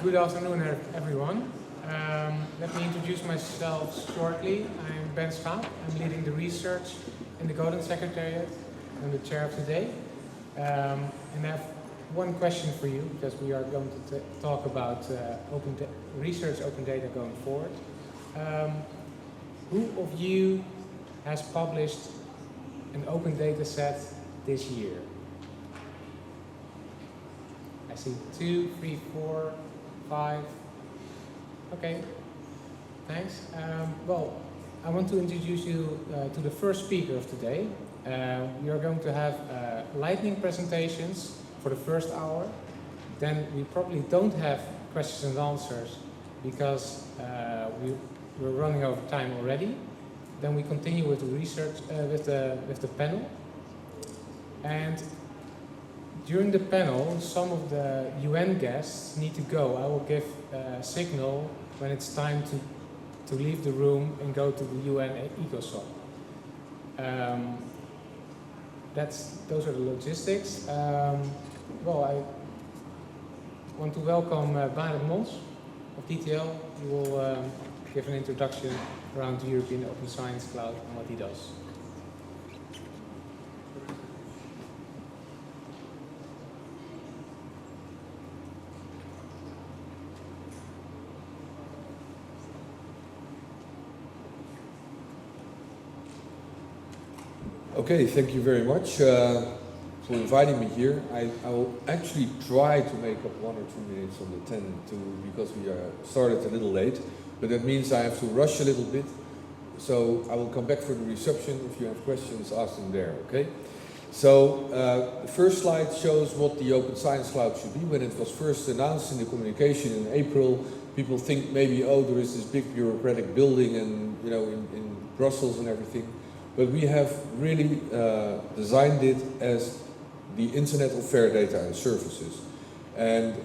Good afternoon, everyone. Let me introduce myself shortly. I'm Ben Schaap. I'm leading the research in the GODAN Secretariat. I'm the chair of today. And I have one question for you, because we are going to talk about research open data going forward. Who of you has published an open data set this year? I see 2, 3, 4, 5. Okay, thanks. Well, I want to introduce you to the first speaker of today. We are going to have lightning presentations for the first hour. Then we probably don't have questions and answers because we're running out of time already. Then we continue with the research with the panel. And during the panel, some of the UN guests need to go. I will give a signal when it's time to leave the room and go to the UN ECOSOC. Those are the logistics. Well, I want to welcome Barend Mons of DTL. He will give an introduction around the European Open Science Cloud and what he does. Okay, thank you very much for inviting me here. I will actually try to make up 1 or 2 minutes on the 10 because we started a little late, but that means I have to rush a little bit. So I will come back for the reception. If you have questions, ask them there, okay? So the first slide shows what the Open Science Cloud should be. When it was first announced in the communication in April, people think maybe, oh, there is this big bureaucratic building and, you know, in Brussels and everything. But we have really designed it as the Internet of Fair Data and Services. And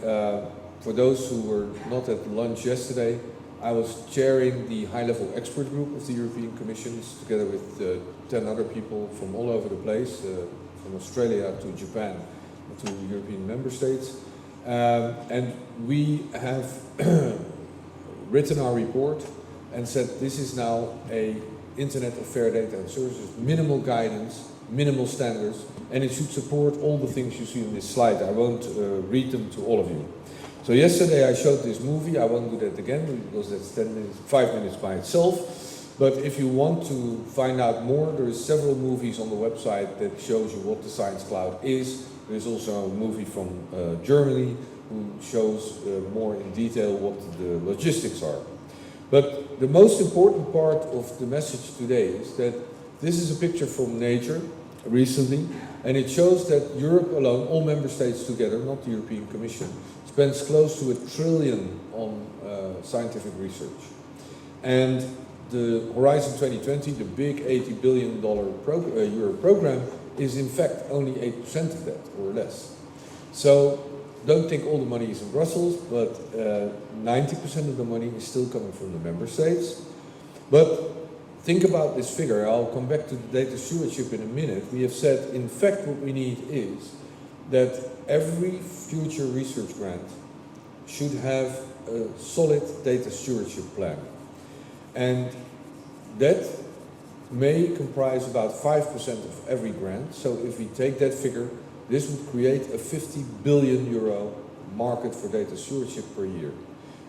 for those who were not at lunch yesterday, I was chairing the high-level expert group of the European Commission, together with 10 other people from all over the place, from Australia to Japan to European member states. And we have written our report and said this is now a Internet of Fair Data and Services, minimal guidance, minimal standards, and it should support all the things you see in this slide. I won't read them to all of you. So yesterday I showed this movie. I won't do that again because that's 5 minutes by itself. But if you want to find out more, there is several movies on the website that shows you what the Science Cloud is. There's also a movie from Germany who shows more in detail what the logistics are. But the most important part of the message today is that this is a picture from Nature recently, and it shows that Europe alone, all member states together, not the European Commission, spends close to $1 trillion on scientific research. And the Horizon 2020, the big $80 billion euro program, is in fact only 8% of that, or less. So don't think all the money is in Brussels, but 90% of the money is still coming from the member states. But think about this figure. I'll come back to the data stewardship in a minute. We have said, in fact, what we need is that every future research grant should have a solid data stewardship plan. And that may comprise about 5% of every grant. So if we take that figure, this would create a 50 billion euro market for data stewardship per year.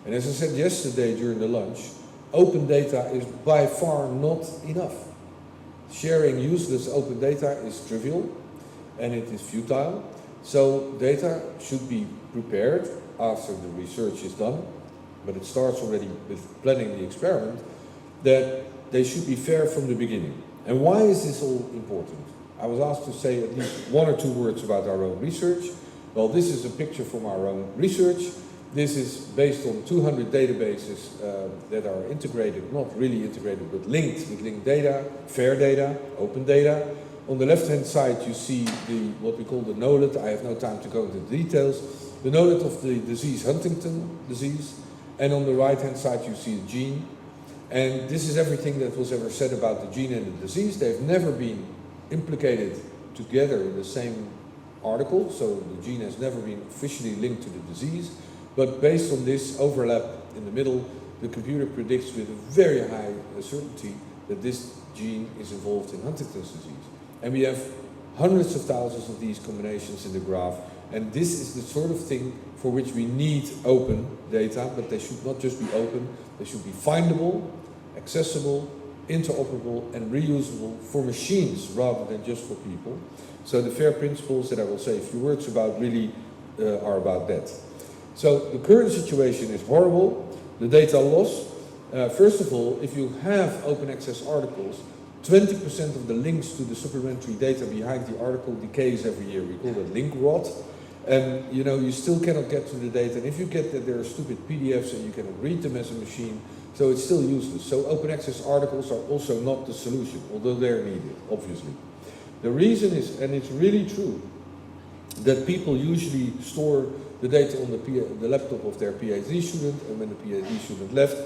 And as I said yesterday during the lunch, open data is by far not enough. Sharing useless open data is trivial and it is futile. So data should be prepared after the research is done, but it starts already with planning the experiment, that they should be fair from the beginning. And why is this all important? I was asked to say at least 1 or 2 words about our own research. Well, this is a picture from our own research. This is based on 200 databases that are integrated, not really integrated, but linked with linked data, fair data, open data. On the left-hand side, you see what we call the nodlet. I have no time to go into the details. The nodlet of the disease, Huntington disease. And on the right-hand side, you see the gene. And this is everything that was ever said about the gene and the disease. They've never been implicated together in the same article, so the gene has never been officially linked to the disease. But based on this overlap in the middle, the computer predicts with a very high certainty that this gene is involved in Huntington's disease. And we have hundreds of thousands of these combinations in the graph, and this is the sort of thing for which we need open data, but they should not just be open, they should be findable, accessible, interoperable and reusable for machines rather than just for people. So the FAIR principles that I will say a few words about really are about that. So the current situation is horrible. The data loss. First of all, if you have open access articles, 20% of the links to the supplementary data behind the article decays every year. We call it link rot. And you still cannot get to the data. And if you get that there are stupid PDFs and you cannot read them as a machine, so it's still useless. So open access articles are also not the solution, although they're needed, obviously. The reason is, and it's really true, that people usually store the data on the laptop of their PhD student, and when the PhD student left,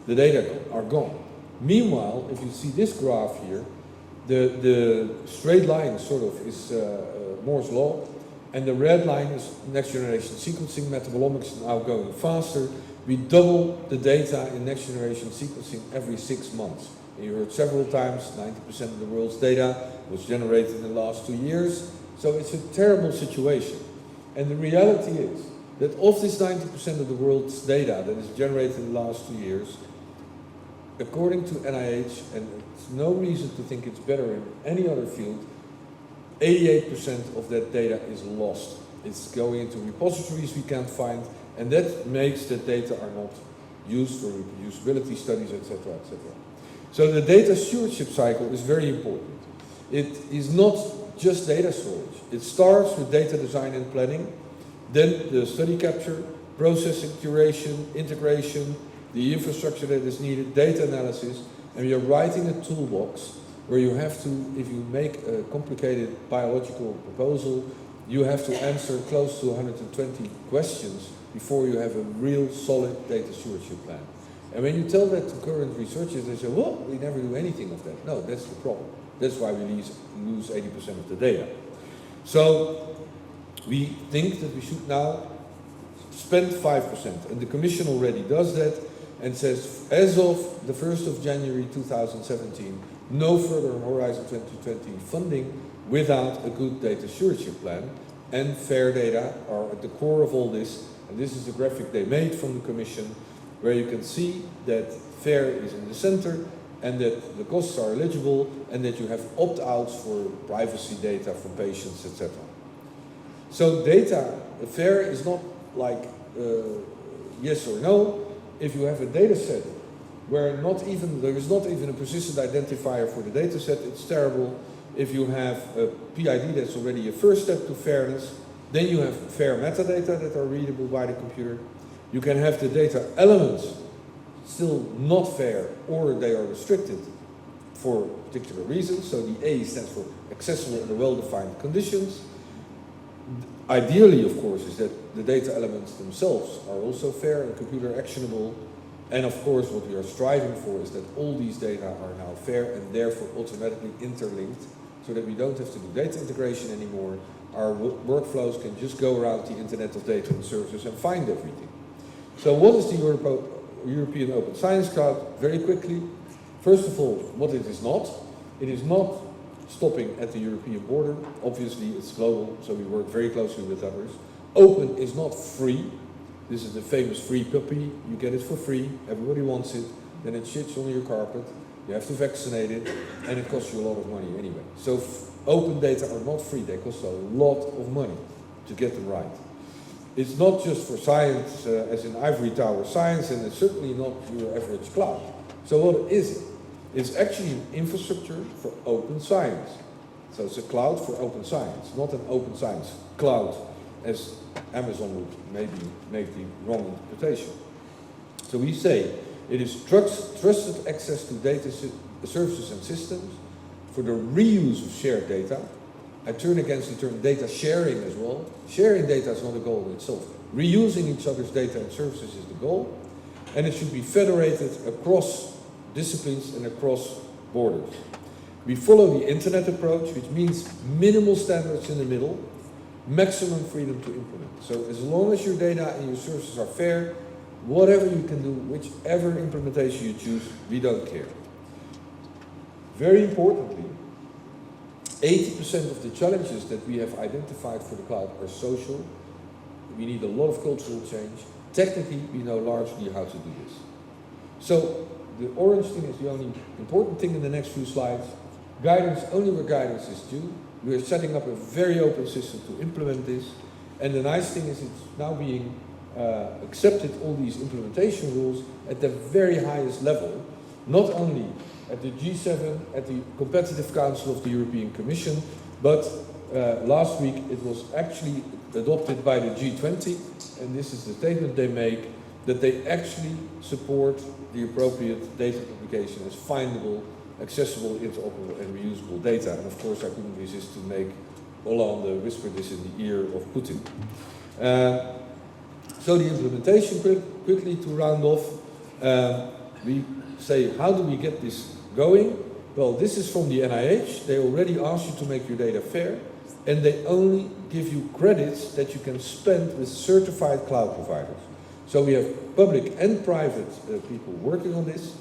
the data are gone. Meanwhile, if you see this graph here, the straight line sort of is Moore's law, and the red line is next generation sequencing. Metabolomics is now going faster. We double the data in next generation sequencing every 6 months. And you heard several times, 90% of the world's data was generated in the last 2 years. So it's a terrible situation. And the reality is that of this 90% of the world's data that is generated in the last 2 years, according to NIH, and it's no reason to think it's better in any other field, 88% of that data is lost. It's going into repositories we can't find, and that makes that data are not used for reproducibility studies, etc., etc. So the data stewardship cycle is very important. It is not just data storage. It starts with data design and planning, then the study capture, processing, curation, integration, the infrastructure that is needed, data analysis, and we are writing a toolbox where you have to, if you make a complicated biological proposal, you have to answer close to 120 questions before you have a real solid data stewardship plan. And when you tell that to current researchers, they say, well, we never do anything of that. No, that's the problem. That's why we lose 80% of the data. So we think that we should now spend 5%, and the Commission already does that and says, as of the 1st of January 2017, no further Horizon 2020 funding without a good data stewardship plan, and FAIR data are at the core of all this. And this is a graphic they made from the Commission, where you can see that FAIR is in the center, and that the costs are eligible, and that you have opt-outs for privacy data from patients, etc. So data, FAIR is not like yes or no. If you have a data set where there is not even a persistent identifier for the data set, it's terrible. If you have a PID, that's already a first step to fairness. Then you have FAIR metadata that are readable by the computer. You can have the data elements still not fair, or they are restricted for particular reasons. So the A stands for accessible under well-defined conditions. Ideally, of course, is that the data elements themselves are also fair and computer actionable. And of course, what we are striving for is that all these data are now fair and therefore automatically interlinked, so that we don't have to do data integration anymore. Our workflows can just go around the Internet of Data and Services and find everything. So what is the European Open Science Cloud? Very quickly. First of all, what it is not. It is not stopping at the European border. Obviously, it's global, so we work very closely with others. Open is not free. This is the famous free puppy. You get it for free. Everybody wants it. Then it shits on your carpet. You have to vaccinate it, and it costs you a lot of money anyway. So open data are not free. They cost a lot of money to get them right. It's not just for science, as in ivory tower science, and it's certainly not your average cloud. So what is it? It's actually an infrastructure for open science. So it's a cloud for open science, not an open science cloud, as Amazon would maybe make the wrong interpretation. So we say it is trusted access to data services and systems for the reuse of shared data. I turn against the term data sharing as well. Sharing data is not a goal in itself. Reusing each other's data and services is the goal. And it should be federated across disciplines and across borders. We follow the internet approach, which means minimal standards in the middle. maximum freedom to implement. So as long as your data and your services are fair, whatever you can do, whichever implementation you choose, we don't care. Very importantly, 80% of the challenges that we have identified for the cloud are social. We need a lot of cultural change. Technically, we know largely how to do this. So the orange thing is the only important thing in the next few slides. Guidance only where guidance is due. We are setting up a very open system to implement this. And the nice thing is it's now being accepted, all these implementation rules, at the very highest level, not only at the G7, at the Competitive Council of the European Commission, but last week it was actually adopted by the G20, and this is the statement they make, that they actually support the appropriate data publication as findable, accessible, interoperable and reusable data. And of course I couldn't resist to make Hollande whisper this in the ear of Putin. So the implementation, quickly to round off, we say, how do we get this going? Well, this is from the NIH. They already ask you to make your data fair, and they only give you credits that you can spend with certified cloud providers. So we have public and private people working on this,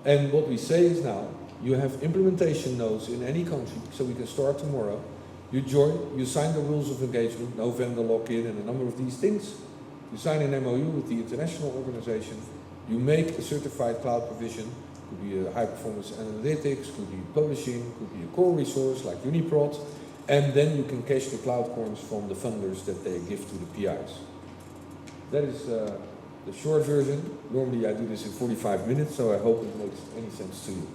and what we say is now, you have implementation nodes in any country, so we can start tomorrow. You join, you sign the rules of engagement, no vendor lock-in and a number of these things. You sign an MOU with the international organization, you make a certified cloud provision, could be a high-performance analytics, could be publishing, could be a core resource like Uniprot, and then you can cash the cloud coins from the funders that they give to the PIs. That is the short version. Normally I do this in 45 minutes, so I hope it makes any sense to you.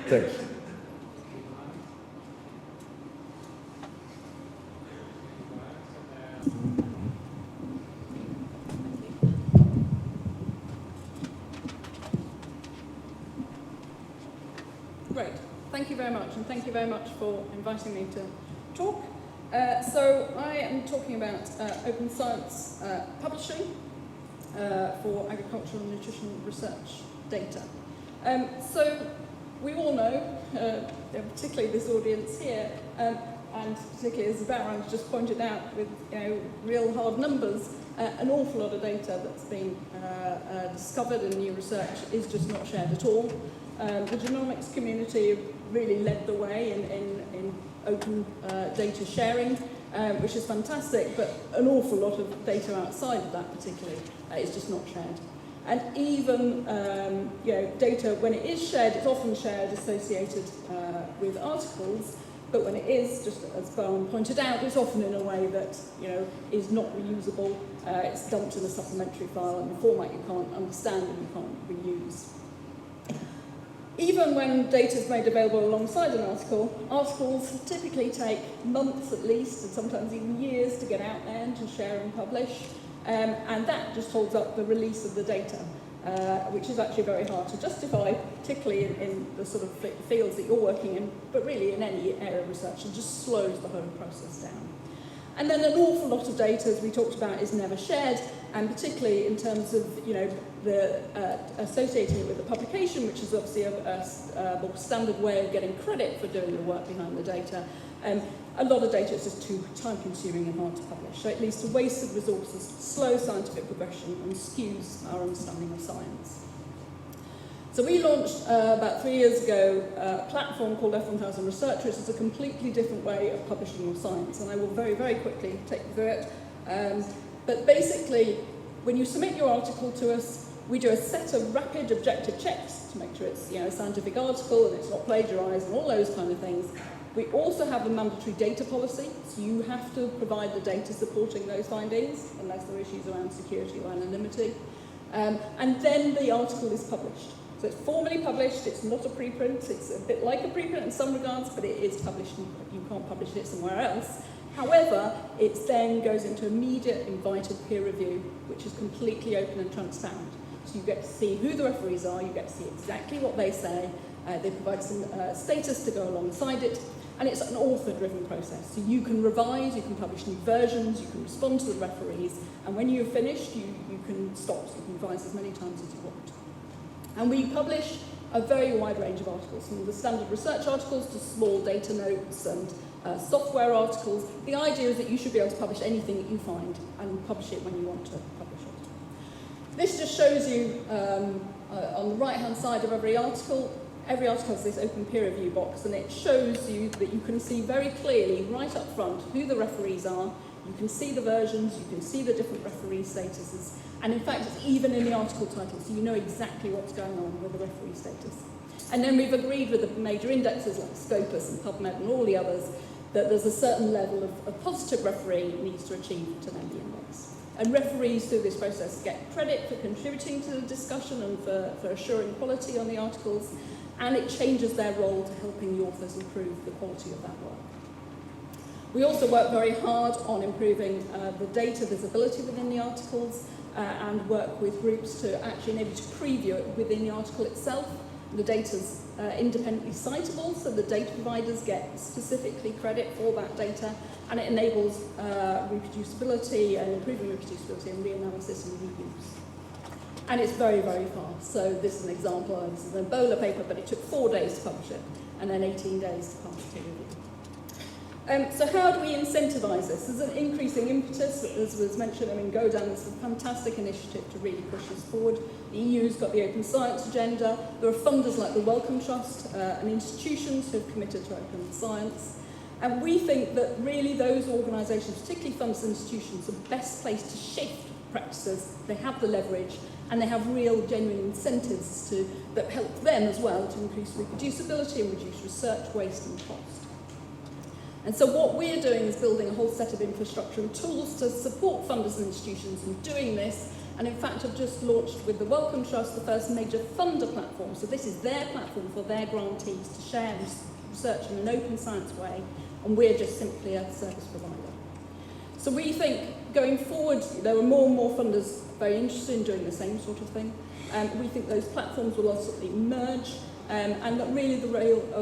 Thanks. Great. Thank you very much, and thank you very much for inviting me to talk. So I am talking about open science publishing for agricultural and nutrition research data. So we all know, particularly this audience here, and particularly as Baron just pointed out with real hard numbers, an awful lot of data that's been discovered in new research is just not shared at all. The genomics community really led the way in open data sharing, which is fantastic, but an awful lot of data outside of that particularly is just not shared. And even data, when it is shared, it's often shared associated with articles, but when it is, just as Baron pointed out, it's often in a way that is not reusable. It's dumped in a supplementary file in a format you can't understand and you can't reuse. Even when data is made available alongside an article, articles typically take months at least, and sometimes even years to get out there and to share and publish. And that just holds up the release of the data, which is actually very hard to justify, particularly in the sort of fields that you're working in, but really in any area of research. It just slows the whole process down. And then an awful lot of data, as we talked about, is never shared, and particularly in terms of associating it with the publication, which is obviously a more standard way of getting credit for doing the work behind the data. A lot of data is just too time-consuming and hard to publish, so it leads to wasted resources, slow scientific progression, and skews our understanding of science. So we launched about 3 years ago a platform called F1000 Research, which is a completely different way of publishing your science, and I will very, very quickly take you through it. But basically, when you submit your article to us, we do a set of rapid objective checks to make sure it's a scientific article and it's not plagiarised and all those kind of things. We also have a mandatory data policy, so you have to provide the data supporting those findings, unless there are issues around security or anonymity. And then the article is published. So it's formally published, it's not a preprint, it's a bit like a preprint in some regards, but it is published and you can't publish it somewhere else. However, it then goes into immediate invited peer review, which is completely open and transparent. So you get to see who the referees are, you get to see exactly what they say, they provide some status to go alongside it, and it's an author-driven process. So you can revise, you can publish new versions, you can respond to the referees, and when you're finished, you can stop, so you can revise as many times as you want. And we publish a very wide range of articles, from the standard research articles to small data notes and software articles. The idea is that you should be able to publish anything that you find and publish it when you want to publish it. This just shows you on the right-hand side of every article has this open peer review box, and it shows you that you can see very clearly right up front who the referees are. You can see the versions, you can see the different referee statuses, and in fact it's even in the article title, so you know exactly what's going on with the referee status. And then we've agreed with the major indexes like Scopus and PubMed and all the others that there's a certain level of positive referee needs to achieve to then be indexed. And referees through this process get credit for contributing to the discussion and for assuring quality on the articles, and it changes their role to helping the authors improve the quality of that work. We also work very hard on improving the data visibility within the articles and work with groups to actually enable to preview it within the article itself. The data's independently citable, so the data providers get specifically credit for that data, and it enables reproducibility and improving reproducibility and reanalysis and reuse. And it's very, very fast. So this is an example. This is an Ebola paper, but it took 4 days to publish it, and then 18 days to pass peer review. So how do we incentivise this? There's an increasing impetus, as was mentioned. I mean, GODAN is a fantastic initiative to really push this forward. The EU's got the open science agenda. There are funders like the Wellcome Trust and institutions who have committed to open science. And we think that really those organisations, particularly funders and institutions, are best placed to shift practices. They have the leverage, and they have real, genuine incentives that help them as well to increase reproducibility and reduce research waste and cost. And so what we're doing is building a whole set of infrastructure and tools to support funders and institutions in doing this. And in fact, I've just launched with the Wellcome Trust the first major funder platform. So this is their platform for their grantees to share research in an open science way, and we're just simply a service provider. So we think going forward, there are more and more funders very interested in doing the same sort of thing. We think those platforms will ultimately merge. And that really the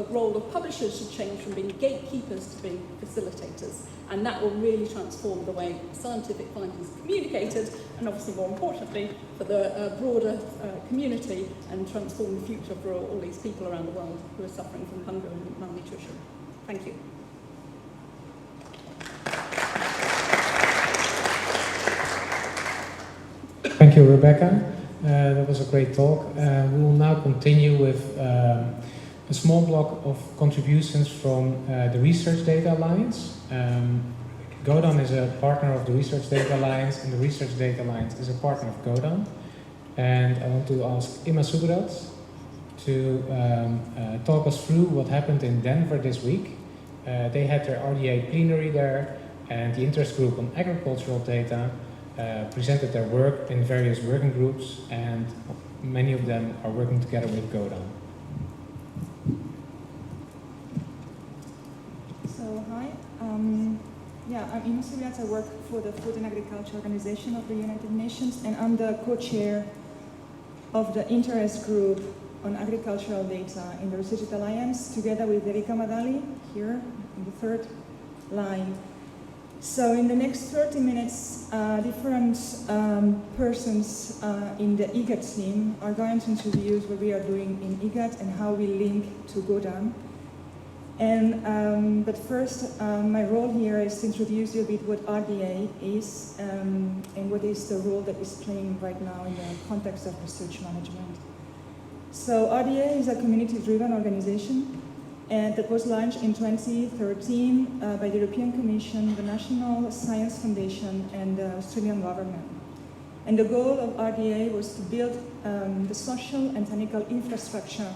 role of publishers should change from being gatekeepers to being facilitators. And that will really transform the way scientific findings are communicated, and obviously more importantly for the broader community, and transform the future for all these people around the world who are suffering from hunger and malnutrition. Thank you. Thank you, Rebecca. That was a great talk. We will now continue with a small block of contributions from the Research Data Alliance. GODAN is a partner of the Research Data Alliance, and the Research Data Alliance is a partner of GODAN. And I want to ask Ima Subrat to talk us through what happened in Denver this week. They had their RDA plenary there, and the interest group on agricultural data presented their work in various working groups, and many of them are working together with GODAN. So, hi. I'm Ima Subrat. I work for the Food and Agriculture Organization of the United Nations, and I'm the co-chair of the interest group on agricultural data in the Research Data Alliance, together with Erika Madali, here in the third line. So in the next 30 minutes, different persons in the IGAT team are going to introduce what we are doing in IGAT and how we link to GODAN. But first, my role here is to introduce you a bit what RDA is and what is the role that it's playing right now in the context of research management. So RDA is a community-driven organization and that was launched in 2013 by the European Commission, the National Science Foundation, and the Australian government. And the goal of RDA was to build the social and technical infrastructure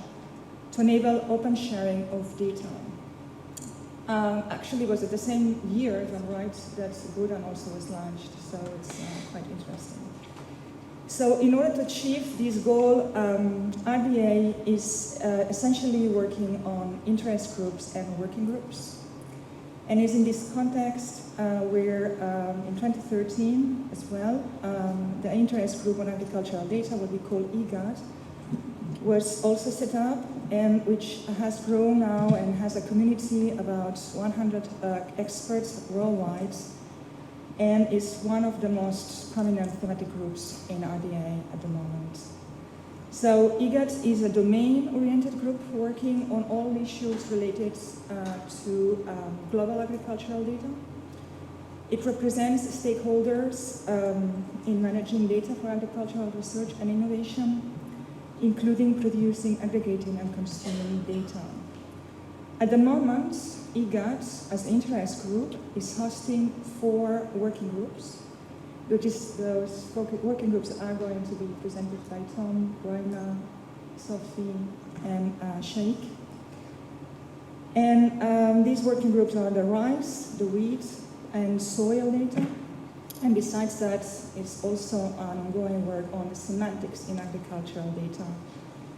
to enable open sharing of data. Actually, it was at the same year, if I'm right, that GODAN also was launched, so it's quite interesting. So in order to achieve this goal, RDA is essentially working on interest groups and working groups. And it's in this context where in 2013 as well, the interest group on agricultural data, what we call IGAT, was also set up, and which has grown now and has a community about 100 experts worldwide, and is one of the most prominent thematic groups in RDA at the moment. So EGAT is a domain-oriented group working on all issues related to global agricultural data. It represents stakeholders in managing data for agricultural research and innovation, including producing, aggregating, and consuming data. At the moment, EGAT, as an interest group, is hosting 4 working groups. Those working groups are going to be presented by Tom, Raina, Sophie, and Sheikh. And these working groups are the rice, the wheat, and soil data. And besides that, it's also an ongoing work on the semantics in agricultural data.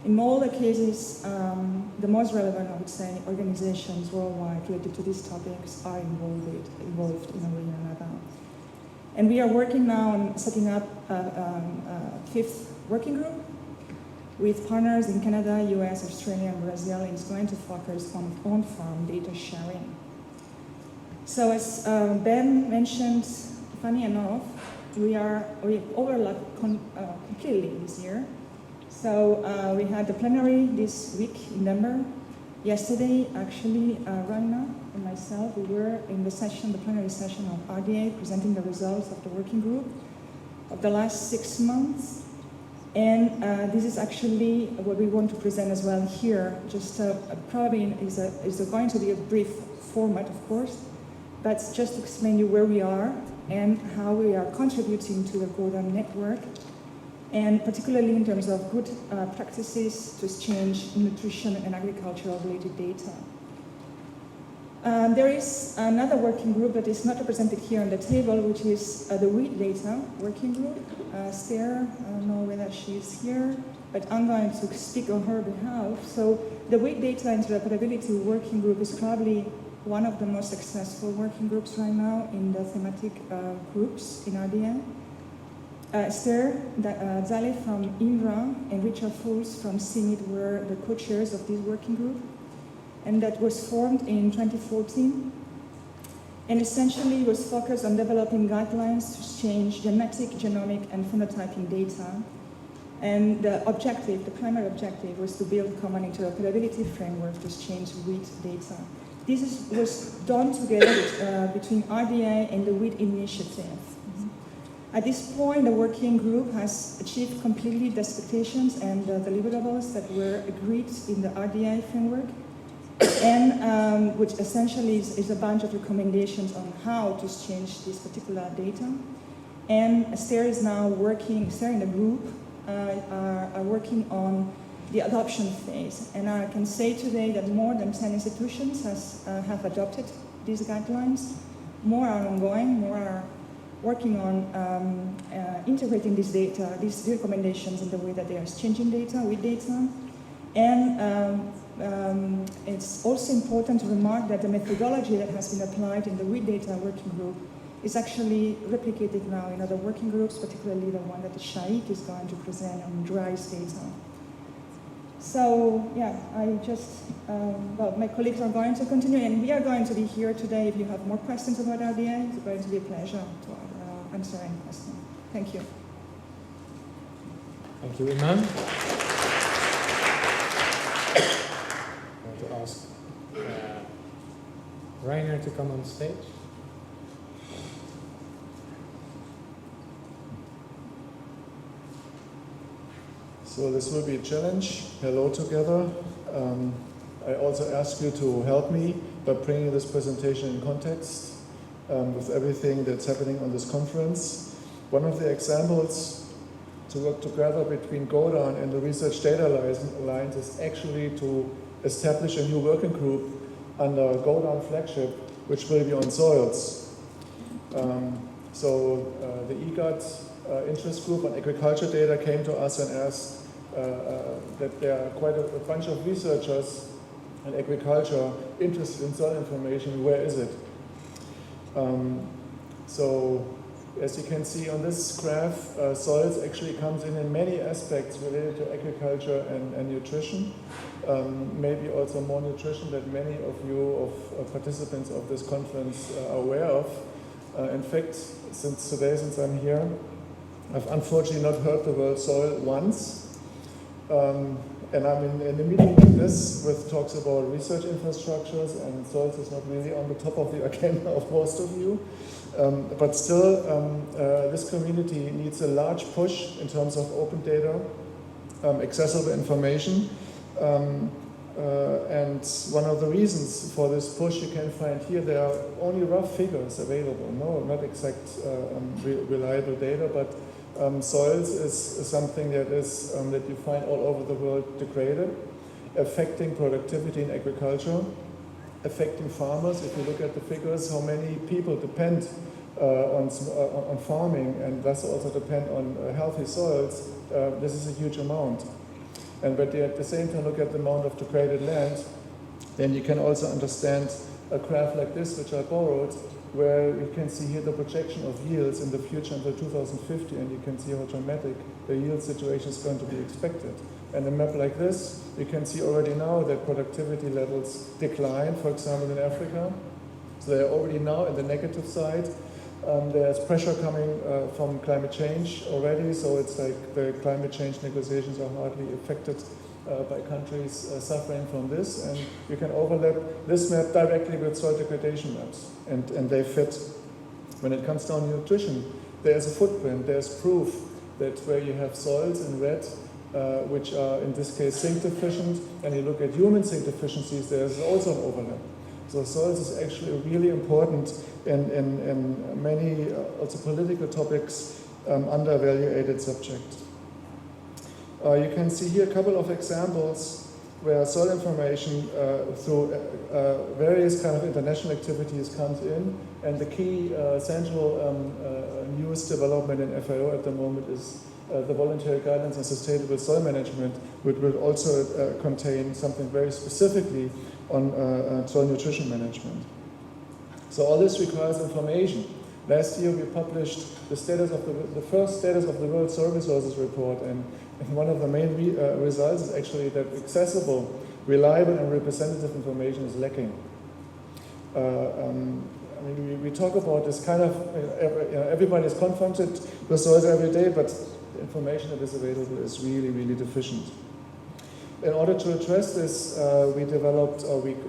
In all the cases, the most relevant, I would say, organizations worldwide related to these topics are involved in a way or another. And we are working now on setting up a 5th working group with partners in Canada, US, Australia, and Brazil. It's going to focus on on-farm data sharing. So as Ben mentioned, funny enough, we overlap completely this year. So we had the plenary this week in Denver. Yesterday, actually, Raina and myself, we were in the plenary session of RDA, presenting the results of the working group of the last 6 months. And this is actually what we want to present as well here. Just probably is going to be a brief format, of course, but just to explain you where we are and how we are contributing to the GODAN network, and particularly in terms of good practices to exchange nutrition and agricultural related data. There is another working group that is not represented here on the table, which is the wheat data working group. Esther, I don't know whether she's here, but I'm going to speak on her behalf. So the wheat data interoperability working group is probably one of the most successful working groups right now in the thematic groups in RDN. Esther Zale from INRA and Richard Fools from CIMID were the co-chairs of this working group, and that was formed in 2014, and essentially was focused on developing guidelines to exchange genetic, genomic, and phenotyping data. And the primary objective, was to build common interoperability framework to exchange wheat data. This was done together between RDA and the Wheat Initiative. At this point, the working group has achieved completely the expectations and the deliverables that were agreed in the RDA framework, and which essentially is a bunch of recommendations on how to exchange this particular data. And Esther is now working, Esther and the group are working on the adoption phase. And I can say today that more than 10 institutions have adopted these guidelines. More are ongoing, more are working on integrating this data, these recommendations in the way that they are exchanging data with data. And it's also important to remark that the methodology that has been applied in the wheat data working group is actually replicated now in other working groups, particularly the one that the Shaikh is going to present on rice data. So yeah, my colleagues are going to continue, and we are going to be here today. If you have more questions about RDA, it's going to be a pleasure to answer any question. Thank you. Thank you, Iman. I'm going to ask Rainer to come on stage. So this will be a challenge. Hello together. I also ask you to help me by bringing this presentation in context with everything that's happening on this conference. One of the examples to work together between GODAN and the Research Data Alliance is actually to establish a new working group under GODAN flagship, which will be on soils. So the EGAT interest group on agriculture data came to us and asked that there are quite a bunch of researchers in agriculture interested in soil information. Where is it? So as you can see on this graph, soils actually comes in many aspects related to agriculture and nutrition. Maybe also more nutrition that many of you, of participants of this conference, are aware of. In fact, since I'm here, I've unfortunately not heard the word soil once. And I'm in a meeting like this with talks about research infrastructures, and soils is not really on the top of the agenda of most of you. But still, this community needs a large push in terms of open data, accessible information. And one of the reasons for this push you can find here, there are only rough figures available, not exact reliable data, but soils is something that is that you find all over the world degraded, affecting productivity in agriculture, affecting farmers. If you look at the figures, how many people depend on farming and thus also depend on healthy soils, this is a huge amount. And but at the same time look at the amount of degraded land, then you can also understand a graph like this, which I borrowed, where you can see here the projection of yields in the future until 2050, and you can see how dramatic the yield situation is going to be expected. And a map like this, you can see already now that productivity levels decline, for example, in Africa. So they're already now in the negative side. There's pressure coming from climate change already, so it's like the climate change negotiations are hardly affected by countries suffering from this, and you can overlap this map directly with soil degradation maps, and they fit. When it comes down to nutrition, there's a footprint, there's proof that where you have soils in red, which are in this case zinc deficient, and you look at human zinc deficiencies, there's also an overlap. So soils is actually really important in many also political topics, undervaluated subject. You can see here a couple of examples where soil information through various kind of international activities comes in, and the key central news development in FAO at the moment is the voluntary guidelines on sustainable soil management, which will also contain something very specifically on soil nutrition management. So all this requires information. Last year we published the status of the first status of the World Soil Resources Report, and one of the main results is actually that accessible, reliable and representative information is lacking. I mean, we talk about this kind of, everybody is confronted with soils every day, but the information that is available is really, really deficient. In order to address this, we developed,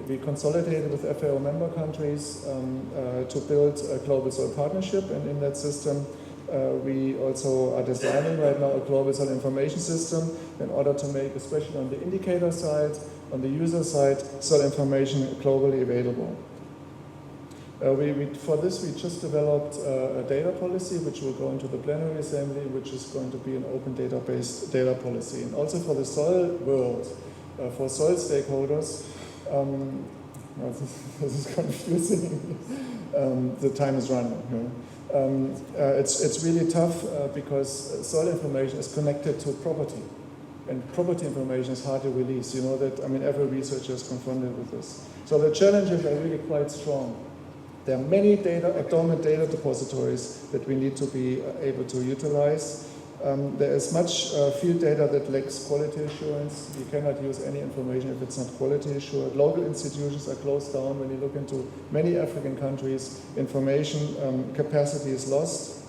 we consolidated with FAO member countries to build a global soil partnership, and in that system we also are designing right now a global soil information system in order to make, especially on the indicator side, on the user side, soil information globally available. For this, we just developed a data policy, which will go into the plenary assembly, which is going to be an open data-based data policy. And also for the soil world, for soil stakeholders, this is confusing. The time is running. It's really tough because soil information is connected to property. And property information is hard to release. You know that, I mean, every researcher is confronted with this. So the challenges are really quite strong. There are many dormant data depositories that we need to be able to utilize. There is much field data that lacks quality assurance. You cannot use any information if it's not quality assured. Local institutions are closed down. When you look into many African countries, information capacity is lost.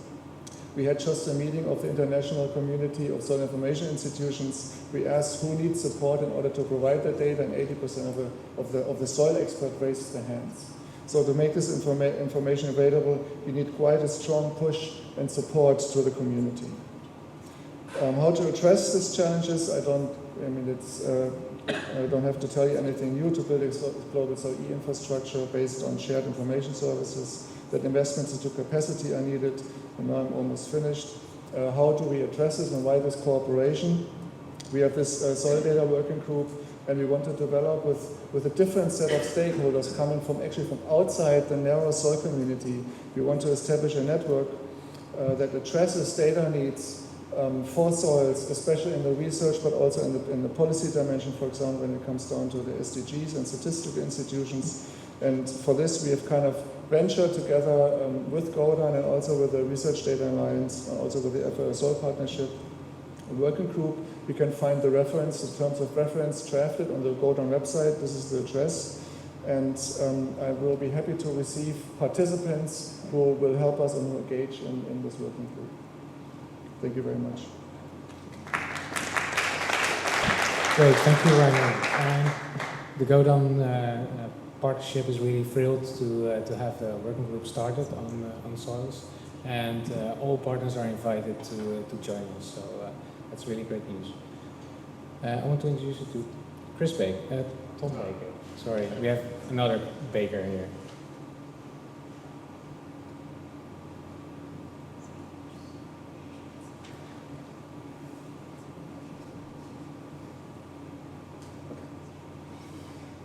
We had just a meeting of the international community of soil information institutions. We asked who needs support in order to provide the data, and 80% of the soil experts raised their hands. So to make this information available, you need quite a strong push and support to the community. How to address these challenges? I don't have to tell you anything new. To build a global soil infrastructure based on shared information services, that investments into capacity are needed. And now I'm almost finished. How do we address this, and why this cooperation? We have this soil data working group, and we want to develop with a different set of stakeholders coming from outside the narrow soil community. We want to establish a network that addresses data needs for soils, especially in the research, but also in the policy dimension, for example, when it comes down to the SDGs and statistical institutions. And for this, we have kind of ventured together with GODAN and also with the Research Data Alliance, and also with the FAO Soil Partnership, a working group. You can find the reference, in terms of reference, drafted on the GODAN website. This is the address. And I will be happy to receive participants who will help us and who engage in this working group. Thank you very much. Great, thank you, Rainer. And the GODAN partnership is really thrilled to have the working group started on soils, and all partners are invited to join us. So that's really great news. I want to introduce you to Tom Baker. Sorry, we have another Baker here.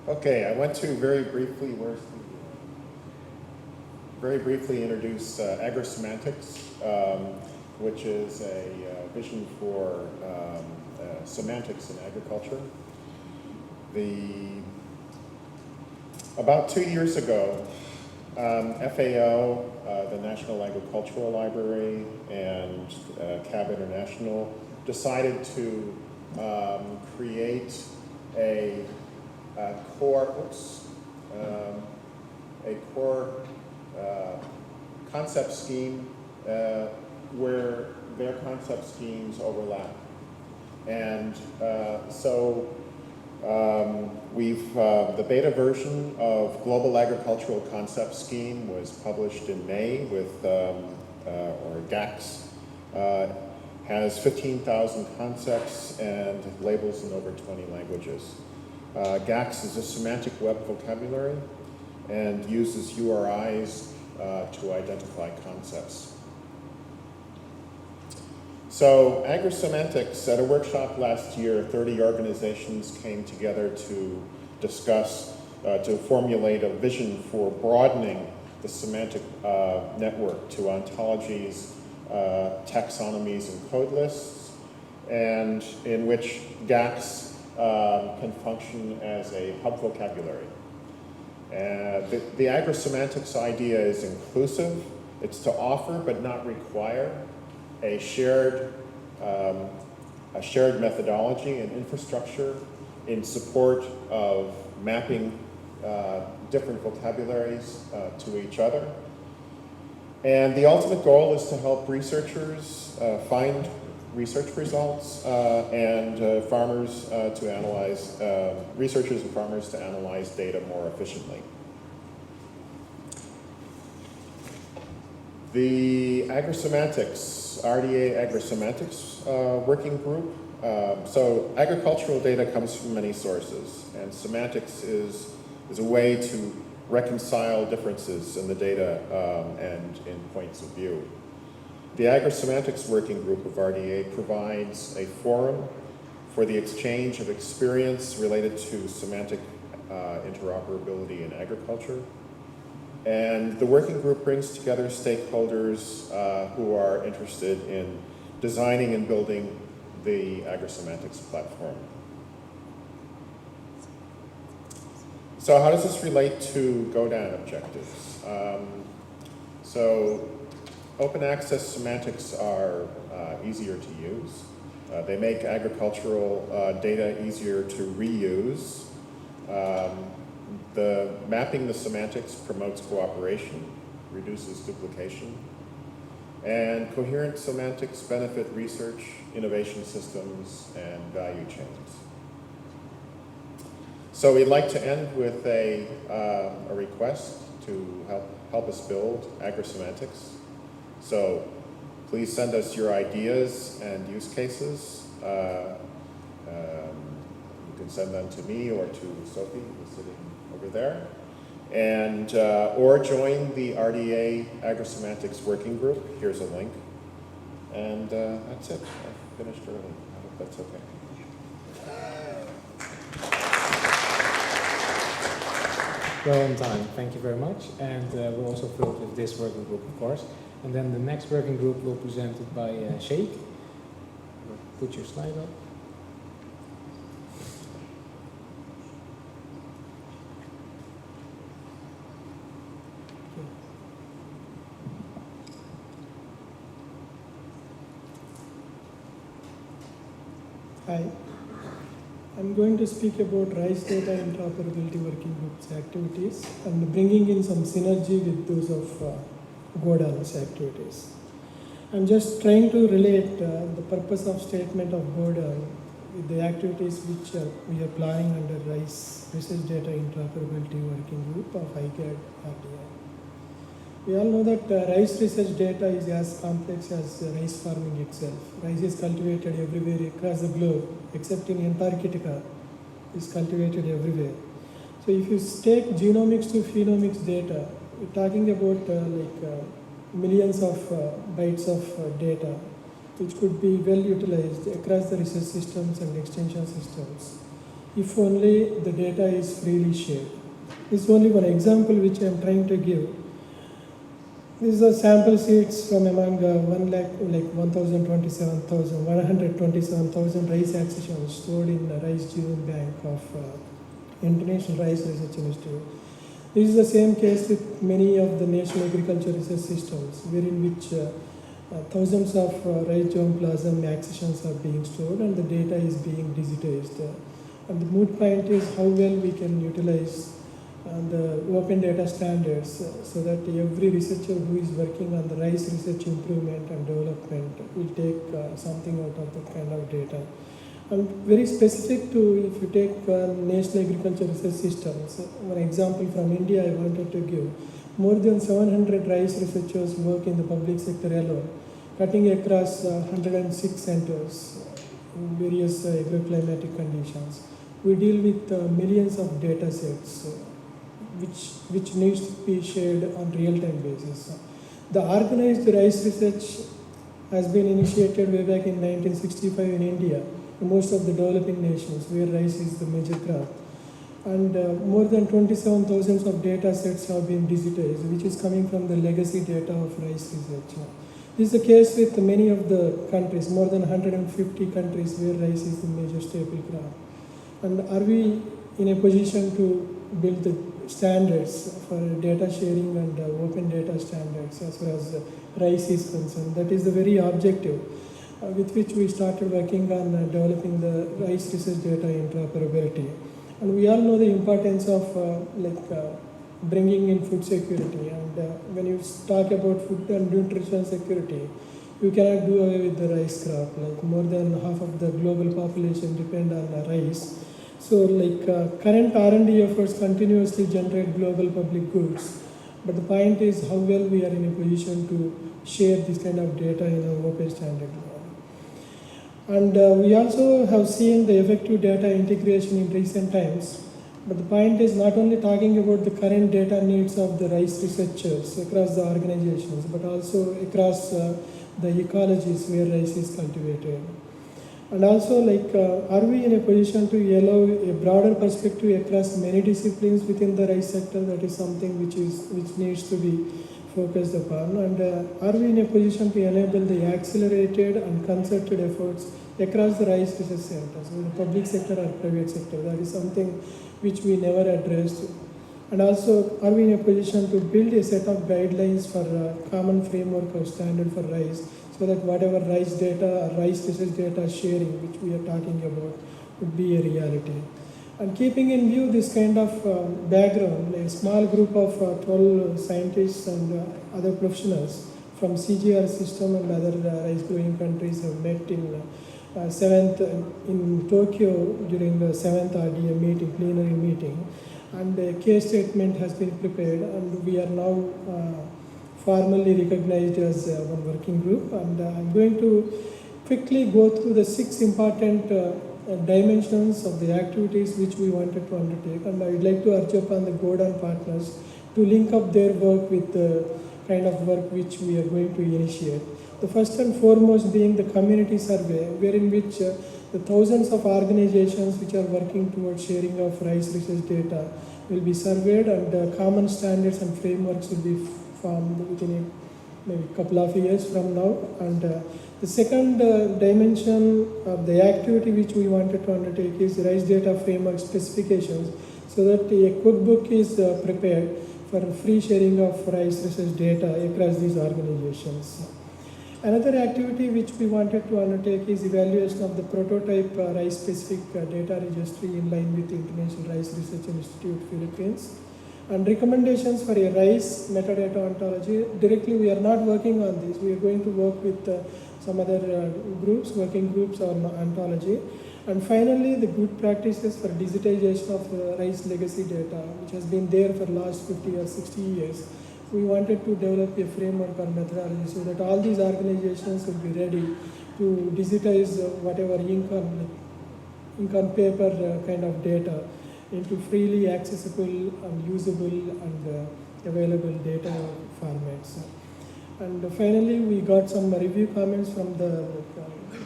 Okay, I want to very briefly introduce agrosemantics, which is a vision for semantics in agriculture. About 2 years ago, FAO, the National Agricultural Library, and CAB International decided to create a core concept scheme where their concept schemes overlap. And the beta version of Global Agricultural Concept Scheme was published in May with, or GACS, has 15,000 concepts and labels in over 20 languages. GACS is a semantic web vocabulary and uses URIs to identify concepts. So agrosemantics, at a workshop last year, 30 organizations came together to discuss, to formulate a vision for broadening the semantic network to ontologies, taxonomies, and code lists, and in which GACS can function as a hub vocabulary. The agrosemantics idea is inclusive. It's to offer but not require a shared methodology and infrastructure in support of mapping different vocabularies to each other. And the ultimate goal is to help researchers find research results and farmers to analyze, researchers and farmers to analyze data more efficiently. The agrosemantics, RDA agrosemantics working group. So agricultural data comes from many sources, and semantics is a way to reconcile differences in the data and in points of view. The agrosemantics working group of RDA provides a forum for the exchange of experience related to semantic interoperability in agriculture. And the working group brings together stakeholders who are interested in designing and building the agrosemantics platform. So how does this relate to GODAN objectives? So open access semantics are easier to use. They make agricultural data easier to reuse. Mapping the semantics promotes cooperation, reduces duplication, and coherent semantics benefit research, innovation systems, and value chains. So we'd like to end with a request to help us build agrosemantics. So please send us your ideas and use cases. You can send them to me or to Sophie, who's sitting over there. And, or join the RDA agrosemantics working group. Here's a link. And that's it. I finished early. I hope that's okay. Well on time, thank you very much. And we're also thrilled with this working group, of course. And then the next working group will be presented by Sheikh. Put your slide up. Hi, I'm going to speak about rice data interoperability working group's activities and bringing in some synergy with those of GODAN's activities. I'm just trying to relate the purpose of statement of GODAN the activities which we are planning under RISE Research Data Interoperability Working Group of IGAD RDI. We all know that rice research data is as complex as rice farming itself. Rice is cultivated everywhere across the globe, except in Antarctica, it's cultivated everywhere. So if you take genomics to phenomics data, we're talking about millions of bytes of data, which could be well utilized across the research systems and extension systems, if only the data is freely shared. This is only one example which I am trying to give. These are sample seeds from among 127,000 rice accessions stored in the Rice Genome Bank of International Rice Research Institute. This is the same case with many of the national agriculture research systems, wherein which thousands of rice germplasm accessions are being stored and the data is being digitized. And the moot point is how well we can utilize the open data standards so that every researcher who is working on the rice research improvement and development will take something out of that kind of data. And very specific to, if you take national agriculture research systems, one example from India I wanted to give, more than 700 rice researchers work in the public sector alone, cutting across 106 centers in various agroclimatic conditions. We deal with millions of data sets which needs to be shared on real-time basis. The organized rice research has been initiated way back in 1965 in India, in most of the developing nations where rice is the major crop. And more than 27,000 of data sets have been digitized, which is coming from the legacy data of rice research. This is the case with many of the countries, more than 150 countries where rice is the major staple crop. And are we in a position to build the standards for data sharing and open data standards as far as rice is concerned? That is the very objective with which we started working on developing the rice research data interoperability. And we all know the importance of bringing in food security. And when you talk about food and nutrition security, you cannot do away with the rice crop. Like more than half of the global population depend on rice. So current R&D efforts continuously generate global public goods. But the point is how well we are in a position to share this kind of data in an open standard. And we also have seen the effective data integration in recent times. But the point is not only talking about the current data needs of the rice researchers across the organizations, but also across the ecologies where rice is cultivated. And also, are we in a position to allow a broader perspective across many disciplines within the rice sector? That is something which needs to be focused upon. And are we in a position to enable the accelerated and concerted efforts across the rice research centers, in the public sector or private sector? That is something which we never addressed. And also, are we in a position to build a set of guidelines for a common framework or standard for rice, so that whatever rice data or rice research data sharing which we are talking about would be a reality? And keeping in view this kind of background, a small group of 12 scientists and other professionals from CGR system and other rice growing countries have met in 7th in Tokyo during the 7th RDA meeting, plenary meeting. And a case statement has been prepared, and we are now formally recognized as one working group. And I'm going to quickly go through the 6 important dimensions of the activities which we wanted to undertake. And I would like to urge upon the GODAN partners to link up their work with the kind of work which we are going to initiate. The first and foremost being the community survey, wherein which the thousands of organizations which are working towards sharing of rice research data will be surveyed, and common standards and frameworks will be formed within maybe a couple of years from now. And the second dimension of the activity which we wanted to undertake is rice data framework specifications, so that a cookbook is prepared for free sharing of rice research data across these organizations. Another activity which we wanted to undertake is evaluation of the prototype rice-specific data registry in line with the International Rice Research Institute, Philippines, and recommendations for a rice metadata ontology. Directly, we are not working on this. We are going to work with some other groups, working groups on ontology. And finally, the good practices for digitization of rice legacy data, which has been there for the last 50 or 60 years. We wanted to develop a framework or methodology so that all these organizations will be ready to digitize whatever ink on paper kind of data into freely accessible and usable and available data formats. And finally, we got some review comments from the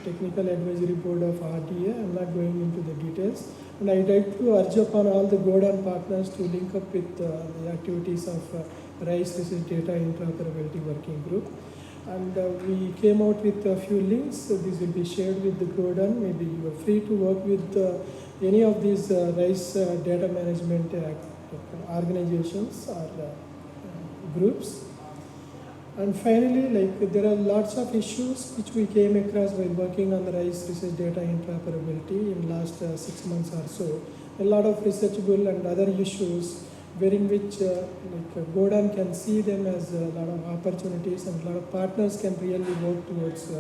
Technical Advisory Board of RDA. I'm not going into the details. And I'd like to urge upon all the GODAN partners to link up with the activities of RISE Research Data Interoperability Working Group. And we came out with a few links. So these will be shared with the GODAN. Maybe you are free to work with any of these RISE data management organizations or groups. And finally, there are lots of issues which we came across while working on the RISE research data interoperability in last 6 months or so. A lot of researchable and other issues wherein which GODAN can see them as a lot of opportunities, and a lot of partners can really work towards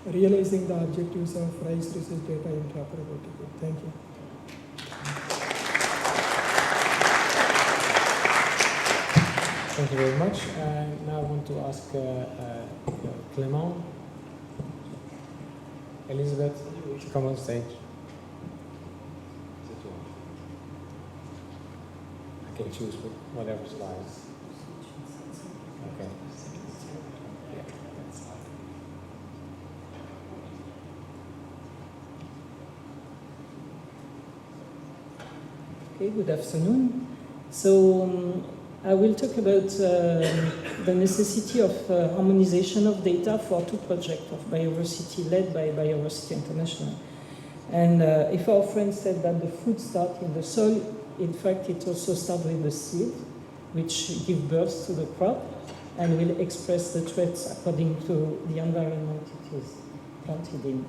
realizing the objectives of RISE research data interoperability. Thank you. Thank you very much. Now I want to ask Clément, Elizabeth to come on stage. I can choose whatever slides. Okay. Yeah, that's fine. Okay, good afternoon. So I will talk about the necessity of harmonization of data for 2 projects of biodiversity led by Biodiversity International. And if our friend said that the food starts in the soil, in fact it also starts with the seed, which give birth to the crop and will express the traits according to the environment it is planted in.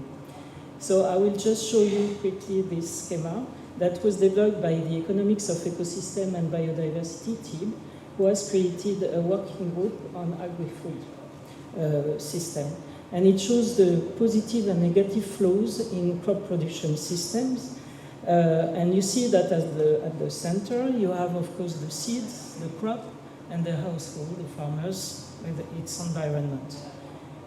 So I will just show you quickly this schema that was developed by the Economics of Ecosystem and Biodiversity team, who has created a working group on agri-food system. And it shows the positive and negative flows in crop production systems. And you see that at the center, you have, of course, the seeds, the crop, and the household, the farmers, with its environment.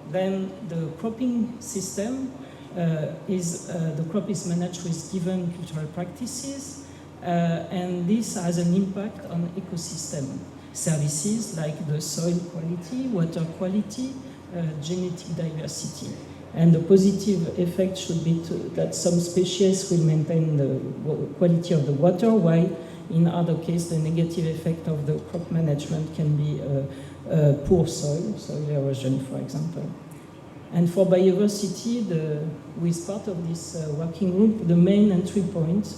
Then the cropping system the crop is managed with given cultural practices, and this has an impact on ecosystem services like the soil quality, water quality, genetic diversity. And the positive effect should be that some species will maintain the quality of the water, while in other cases the negative effect of the crop management can be poor soil erosion, for example. And for biodiversity, with part of this working group, the main entry point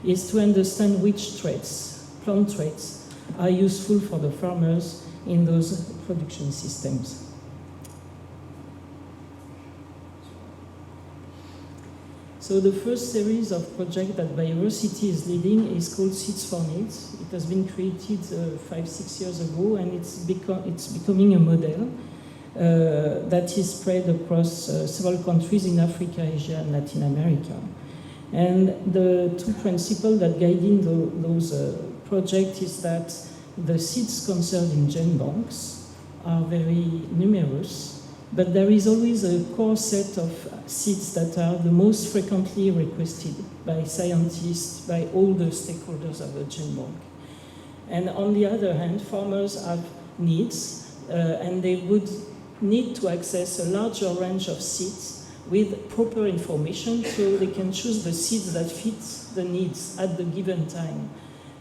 is to understand which traits, plant traits, are useful for the farmers in those production systems. So the first series of projects that Biodiversity is leading is called Seeds for Needs. It has been created 5-6 years ago, and it's becoming a model that is spread across several countries in Africa, Asia, and Latin America. And the 2 principles that guiding those projects is that the seeds conserved in gene banks are very numerous, but there is always a core set of seeds that are the most frequently requested by scientists, by all the stakeholders of the gene bank. And on the other hand, farmers have needs, and they would need to access a larger range of seeds with proper information so they can choose the seeds that fit the needs at the given time.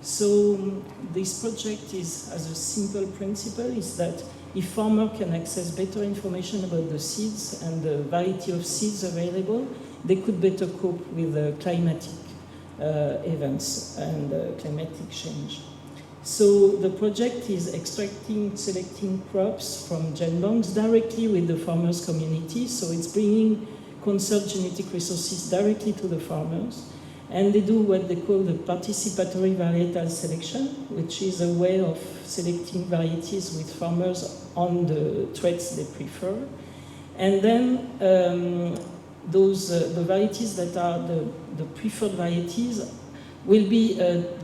So this project has a simple principle, is that if farmer can access better information about the seeds and the variety of seeds available, they could better cope with climatic events and climatic change. So the project is selecting crops from gene banks directly with the farmers' community. So it's bringing conserved genetic resources directly to the farmers. And they do what they call the participatory varietal selection, which is a way of selecting varieties with farmers on the traits they prefer. And then the varieties that are the preferred varieties will be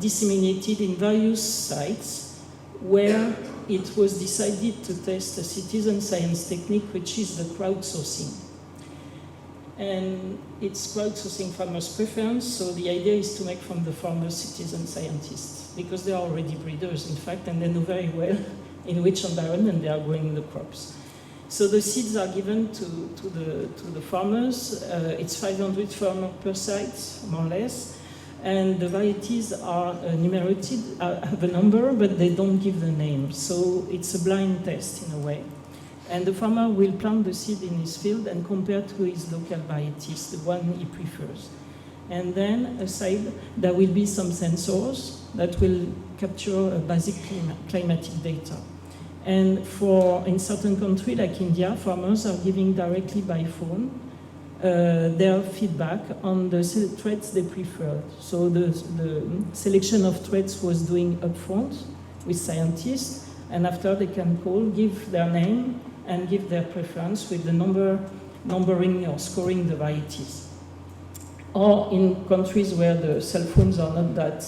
disseminated in various sites where it was decided to test a citizen science technique, which is the crowdsourcing. And it's crowdsourcing farmers' preference, so the idea is to make from the farmers citizen scientists, because they are already breeders, in fact, and they know very well in which environment they are growing the crops. So the seeds are given to the farmers. It's 500 farmers per site, more or less. And the varieties are enumerated, have a number, but they don't give the name. So it's a blind test in a way. And the farmer will plant the seed in his field and compare to his local varieties, the one he prefers. And then aside, there will be some sensors that will capture basic climatic data. And in certain countries like India, farmers are giving directly by phone their feedback on the traits they prefer. So the selection of traits was doing upfront with scientists, and after they can call, give their name, and give their preference with the numbering or scoring the varieties. Or in countries where the cell phones are not that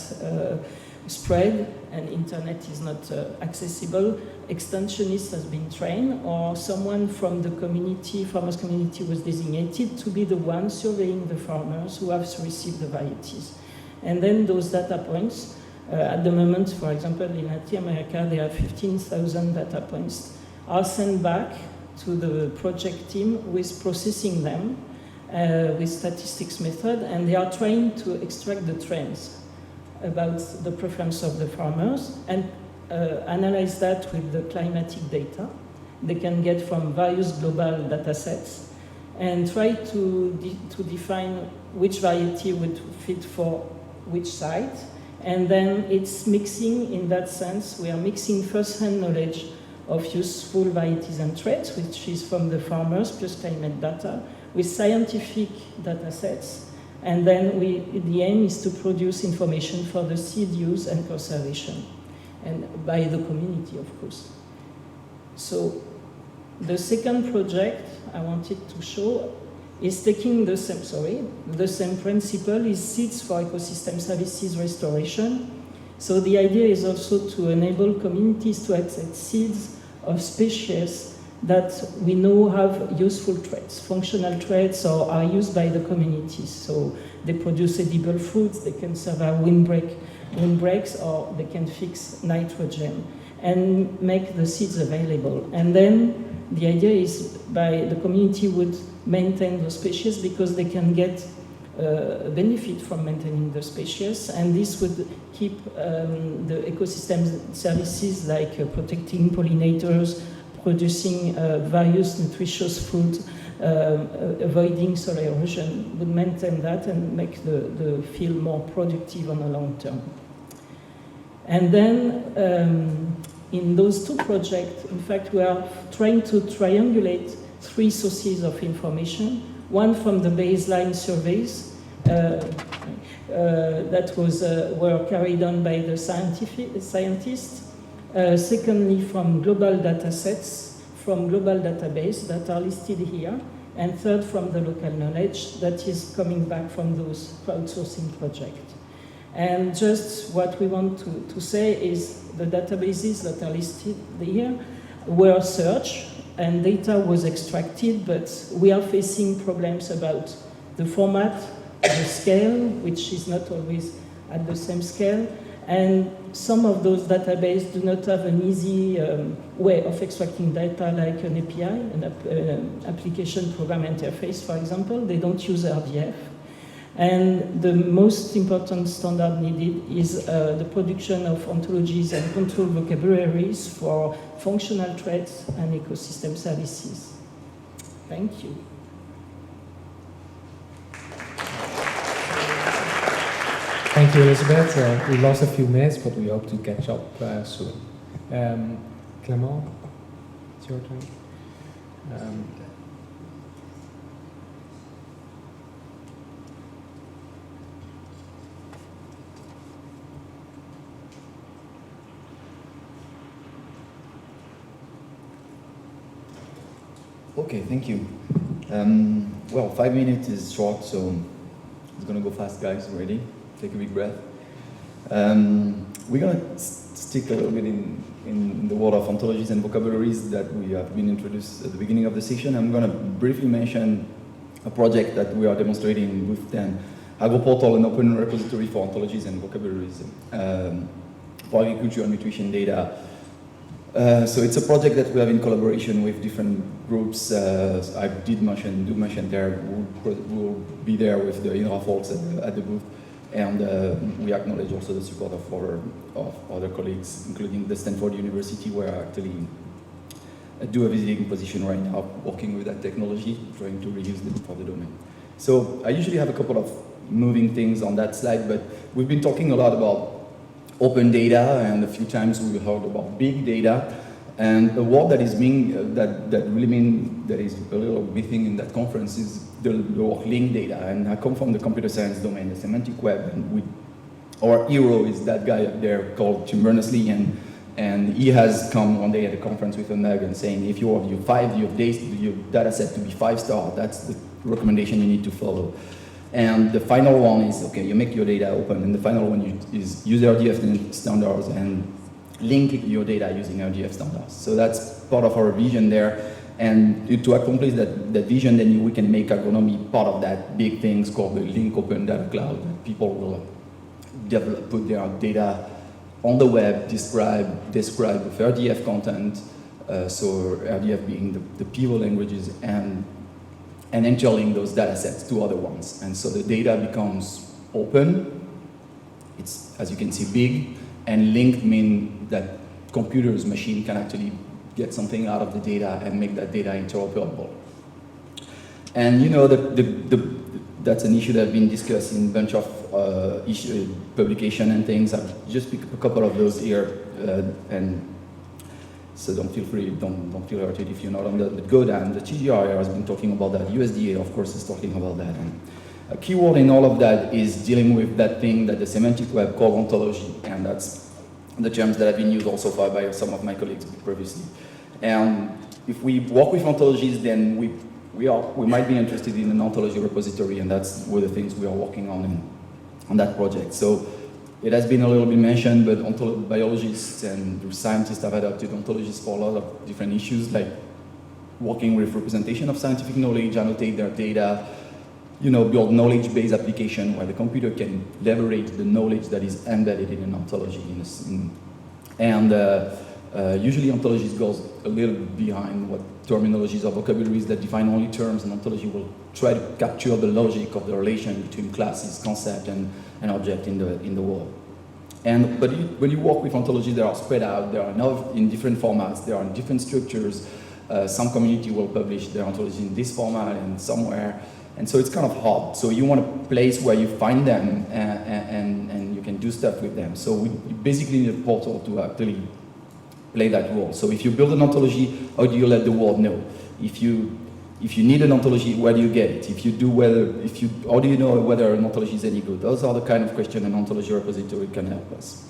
spread and internet is not accessible, extensionists has been trained, or someone from the community, farmers community, was designated to be the one surveying the farmers who have received the varieties. And then those data points, at the moment, for example, in Latin America, there are 15,000 data points, are sent back to the project team with processing them with statistics method, and they are trained to extract the trends about the preference of the farmers and analyze that with the climatic data they can get from various global data sets and try to define which variety would fit for which site. And then it's mixing, in that sense, we are mixing first-hand knowledge of useful varieties and traits, which is from the farmers plus climate data, with scientific data sets. And then the aim is to produce information for the seed use and conservation, and by the community, of course. So the second project I wanted to show is taking the same principle, is seeds for ecosystem services restoration. So the idea is also to enable communities to access seeds of species that we know have useful traits, functional traits, or are used by the communities. So they produce edible fruits, they can survive windbreaks, or they can fix nitrogen and make the seeds available. And then the idea is the community would maintain the species because they can get benefit from maintaining the species, and this would keep the ecosystem services like protecting pollinators, producing various nutritious food, avoiding soil erosion, would maintain that and make the field more productive on the long term. And then in those two projects, in fact, we are trying to triangulate three sources of information. One from the baseline surveys that were carried on by the scientists. Secondly, from global data sets, from global database that are listed here. And third, from the local knowledge that is coming back from those crowdsourcing projects. And just what we want to say is the databases that are listed here were searched and data was extracted, but we are facing problems about the format, the scale, which is not always at the same scale, and some of those databases do not have an easy way of extracting data like an API, an application program interface, for example. They don't use RDF. And the most important standard needed is the production of ontologies and control vocabularies for functional traits and ecosystem services. Thank you. Thank you, Elizabeth. We lost a few minutes, but we hope to catch up soon. Clément, it's your turn. Okay, thank you. Well, 5 minutes is short, so it's gonna go fast, guys. Ready? Take a big breath. We're gonna stick a little bit in the world of ontologies and vocabularies that we have been introduced at the beginning of the session. I'm gonna briefly mention a project that we are demonstrating with GODAN, AgroPortal, an open repository for ontologies and vocabularies for agriculture and nutrition data. So it's a project that we have in collaboration with different groups. I do mention there, we'll be there with the INRA folks at the booth. And we acknowledge also the support of other colleagues, including the Stanford University, where I actually do a visiting position right now, working with that technology, trying to reuse it for the domain. So I usually have a couple of moving things on that slide, but we've been talking a lot about open data, and a few times we heard about big data, and a word that is being that is a little missing in that conference is the word linked data. And I come from the computer science domain, the semantic web, and our hero is that guy up there called Tim Berners-Lee, and he has come one day at a conference with a mug and saying, if you want your data set to be 5-star, that's the recommendation you need to follow. And the final one is, okay, you make your data open, and the final one is use RDF standards and link your data using RDF standards. So that's part of our vision there. And to accomplish that vision, then we can make agronomy part of that big things called the Link Open Data Cloud. People will put their data on the web, describe with RDF content, so RDF being the PO languages, and interlink those data sets to other ones. And so the data becomes open, it's, as you can see, big, and linked mean that computers, machine can actually get something out of the data and make that data interoperable. And you know, that's an issue that has been discussed in a bunch of publication and things. I've just picked up a couple of those here, and so don't feel hurted if you're not on that. But GODAN, the TGRR has been talking about that. USDA, of course, is talking about that. And a key word in all of that is dealing with that thing that the semantic web called ontology, and that's the terms that have been used also by some of my colleagues previously. And if we work with ontologies, then we might be interested in an ontology repository, and that's one of the things we are working on that project. So it has been a little bit mentioned, but biologists and scientists have adopted ontologies for a lot of different issues, like working with representation of scientific knowledge, annotate their data, build knowledge-based application where the computer can leverage the knowledge that is embedded in an ontology. Usually ontologies goes a little behind what terminologies or vocabularies that define only terms, and ontology will try to capture the logic of the relation between classes, concept, and object in the world. But when you work with ontologies, they are spread out, they are now in different formats, they are in different structures. Some community will publish their ontology in this format and somewhere, and so it's kind of hard. So you want a place where you find them and you can do stuff with them. So we basically need a portal to actually play that role. So if you build an ontology, how do you let the world know? If you need an ontology, where do you get it? How do you know whether an ontology is any good? Those are the kind of questions an ontology repository can help us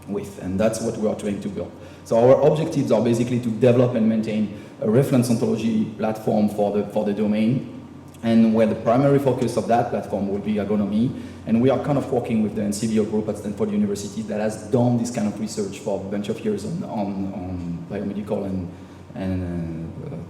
with, and that's what we are trying to build. So our objectives are basically to develop and maintain a reference ontology platform for the domain, and where the primary focus of that platform will be agronomy. And we are kind of working with the NCBO group at Stanford University that has done this kind of research for a bunch of years on biomedical and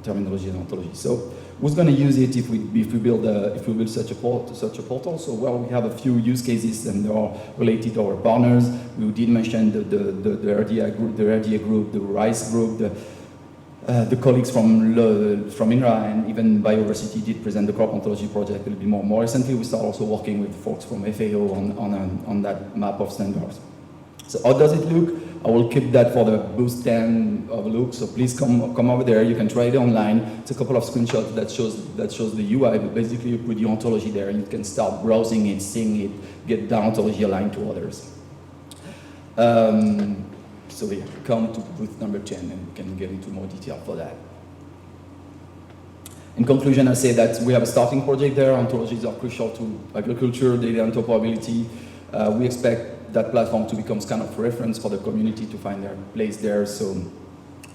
terminology and ontology. So who's going to use it if we build such a portal? So we have a few use cases, and they are related to our partners. We did mention the RDA group, the RISE group, the colleagues from INRA and even Bioversity did present the crop ontology project a little bit more. More recently, we started also working with folks from FAO on that map of standards. So how does it look? I will keep that for the booth 10 of a look, so please come over there. You can try it online. It's a couple of screenshots that shows the UI, but basically you put your ontology there and you can start browsing it, seeing it, get the ontology aligned to others. So yeah, come to booth number 10 and we can get into more detail for that. In conclusion, I say that we have a starting project there. Ontologies are crucial to agriculture, data interoperability. We expect that platform to become kind of reference for the community to find their place there. So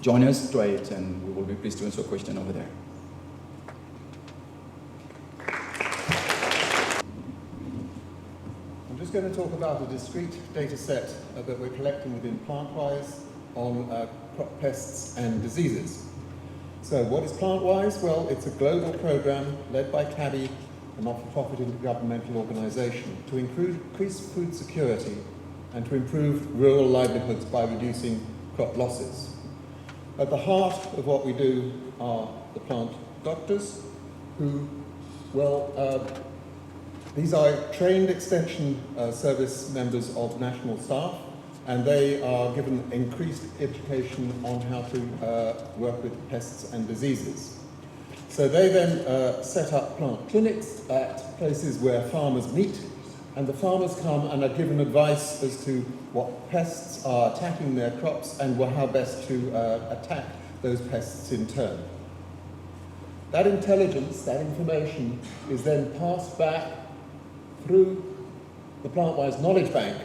join us, try it, and we will be pleased to answer a question over there. going to talk about a discrete data set that we're collecting within PlantWise on crop pests and diseases. So what is PlantWise? Well, it's a global program led by CABI, a not-for-profit intergovernmental organisation, to increase food security and to improve rural livelihoods by reducing crop losses. At the heart of what we do are the plant doctors who, these are trained extension service members of national staff, and they are given increased education on how to work with pests and diseases. So they then set up plant clinics at places where farmers meet, and the farmers come and are given advice as to what pests are attacking their crops and how best to attack those pests in turn. That intelligence, that information, is then passed back through the PlantWise Knowledge Bank,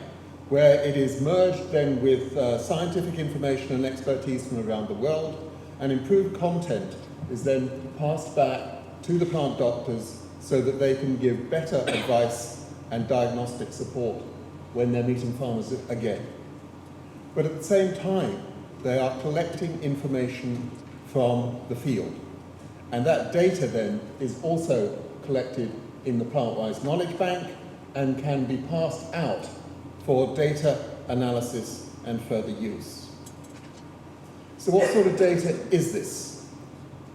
where it is merged then with scientific information and expertise from around the world, and improved content is then passed back to the plant doctors so that they can give better advice and diagnostic support when they're meeting farmers again. But at the same time, they are collecting information from the field. And that data then is also collected in the PlantWise Knowledge Bank and can be passed out for data analysis and further use. So what sort of data is this?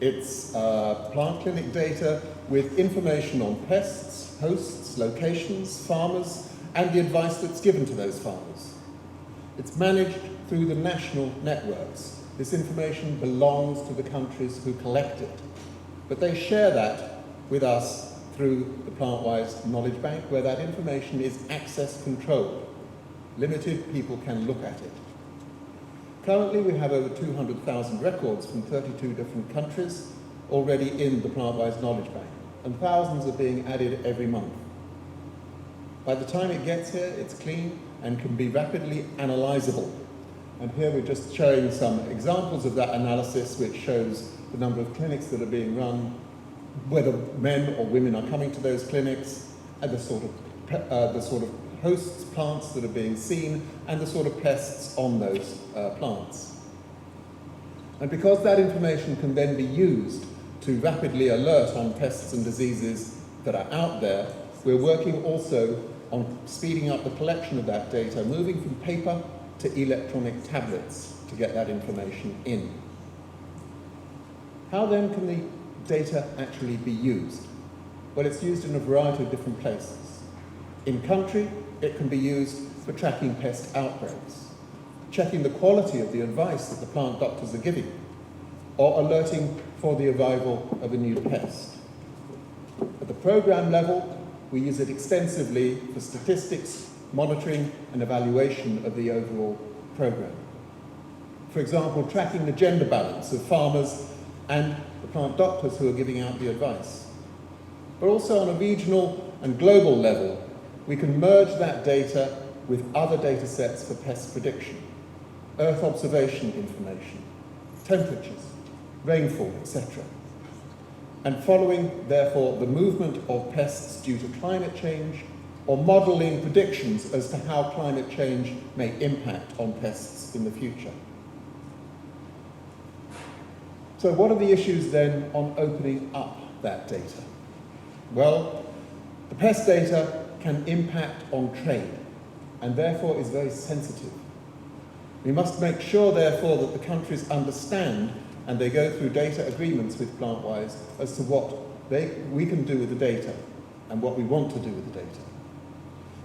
It's plant clinic data with information on pests, hosts, locations, farmers, and the advice that's given to those farmers. It's managed through the national networks. This information belongs to the countries who collect it, but they share that with us through the PlantWise Knowledge Bank, where that information is access controlled. Limited people can look at it. Currently, we have over 200,000 records from 32 different countries already in the PlantWise Knowledge Bank, and thousands are being added every month. By the time it gets here, it's clean and can be rapidly analyzable. And here we're just showing some examples of that analysis, which shows the number of clinics that are being run, whether men or women are coming to those clinics, and the sort of hosts, plants that are being seen, and the sort of pests on those plants. And because that information can then be used to rapidly alert on pests and diseases that are out there, we're working also on speeding up the collection of that data, moving from paper to electronic tablets to get that information in. How then can the data actually be used? Well, it's used in a variety of different places. In country, it can be used for tracking pest outbreaks, checking the quality of the advice that the plant doctors are giving, or alerting for the arrival of a new pest. At the program level, we use it extensively for statistics, monitoring, and evaluation of the overall program. For example, tracking the gender balance of farmers and the plant doctors who are giving out the advice. But also on a regional and global level, we can merge that data with other data sets for pest prediction, earth observation information, temperatures, rainfall, etc. And following, therefore, the movement of pests due to climate change, or modelling predictions as to how climate change may impact on pests in the future. So what are the issues then on opening up that data? Well, the pest data can impact on trade, and therefore is very sensitive. We must make sure, therefore, that the countries understand and they go through data agreements with PlantWise as to what we can do with the data and what we want to do with the data.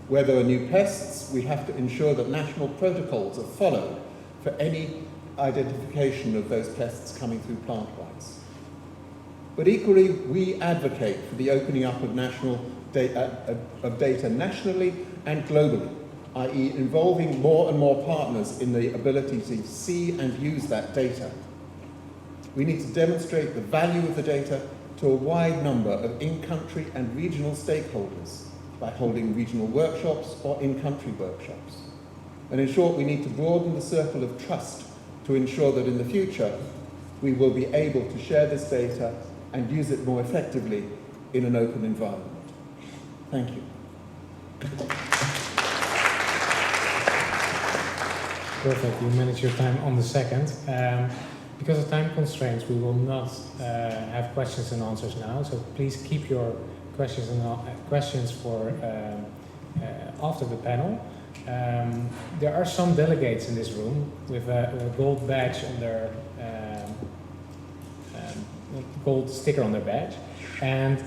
Where there are new pests, we have to ensure that national protocols are followed for any identification of those pests coming through PlantWise. But equally, we advocate for the opening up of data nationally and globally, i.e. involving more and more partners in the ability to see and use that data. We need to demonstrate the value of the data to a wide number of in-country and regional stakeholders by holding regional workshops or in-country workshops. And in short, we need to broaden the circle of trust to ensure that in the future we will be able to share this data and use it more effectively in an open environment. Thank you. Perfect. You manage your time on the second. Because of time constraints, we will not have questions and answers now. So please keep your questions for after the panel. There are some delegates in this room with a gold badge on their gold sticker on their badge, and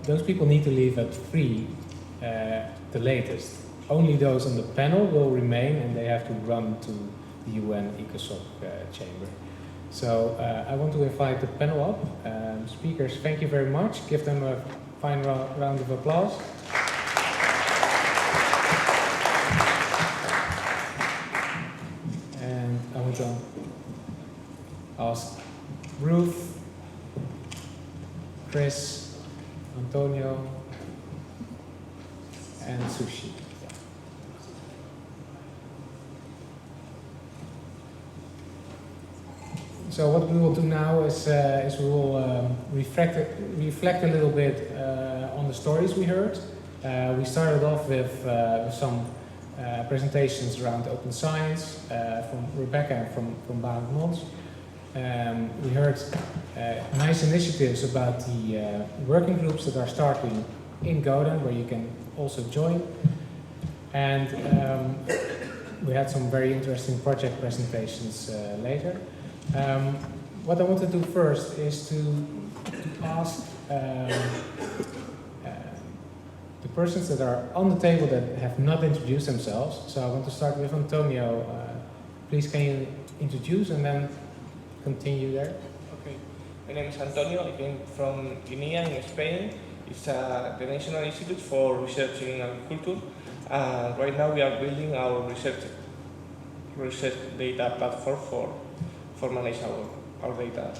those people need to leave at 3 the latest. Only those on the panel will remain, and they have to run to the UN ECOSOC chamber. So I want to invite the panel up. Speakers, thank you very much. Give them a fine round of applause. And I want to ask Ruth, Chris, Antonio, and Sushi. So what we will do now is we will reflect a little bit on the stories we heard. We started off with some presentations around open science from Rebecca and from Barend Mons. We heard nice initiatives about the working groups that are starting in GODAN, where you can also join. And we had some very interesting project presentations later. What I want to do first is to ask the persons that are on the table that have not introduced themselves. So I want to start with Antonio. Please can you introduce and then continue there? Okay. My name is Antonio. I came from Guinea in Spain. It's the National Institute for Research in Agriculture. Right now we are building our research data platform for manage our data.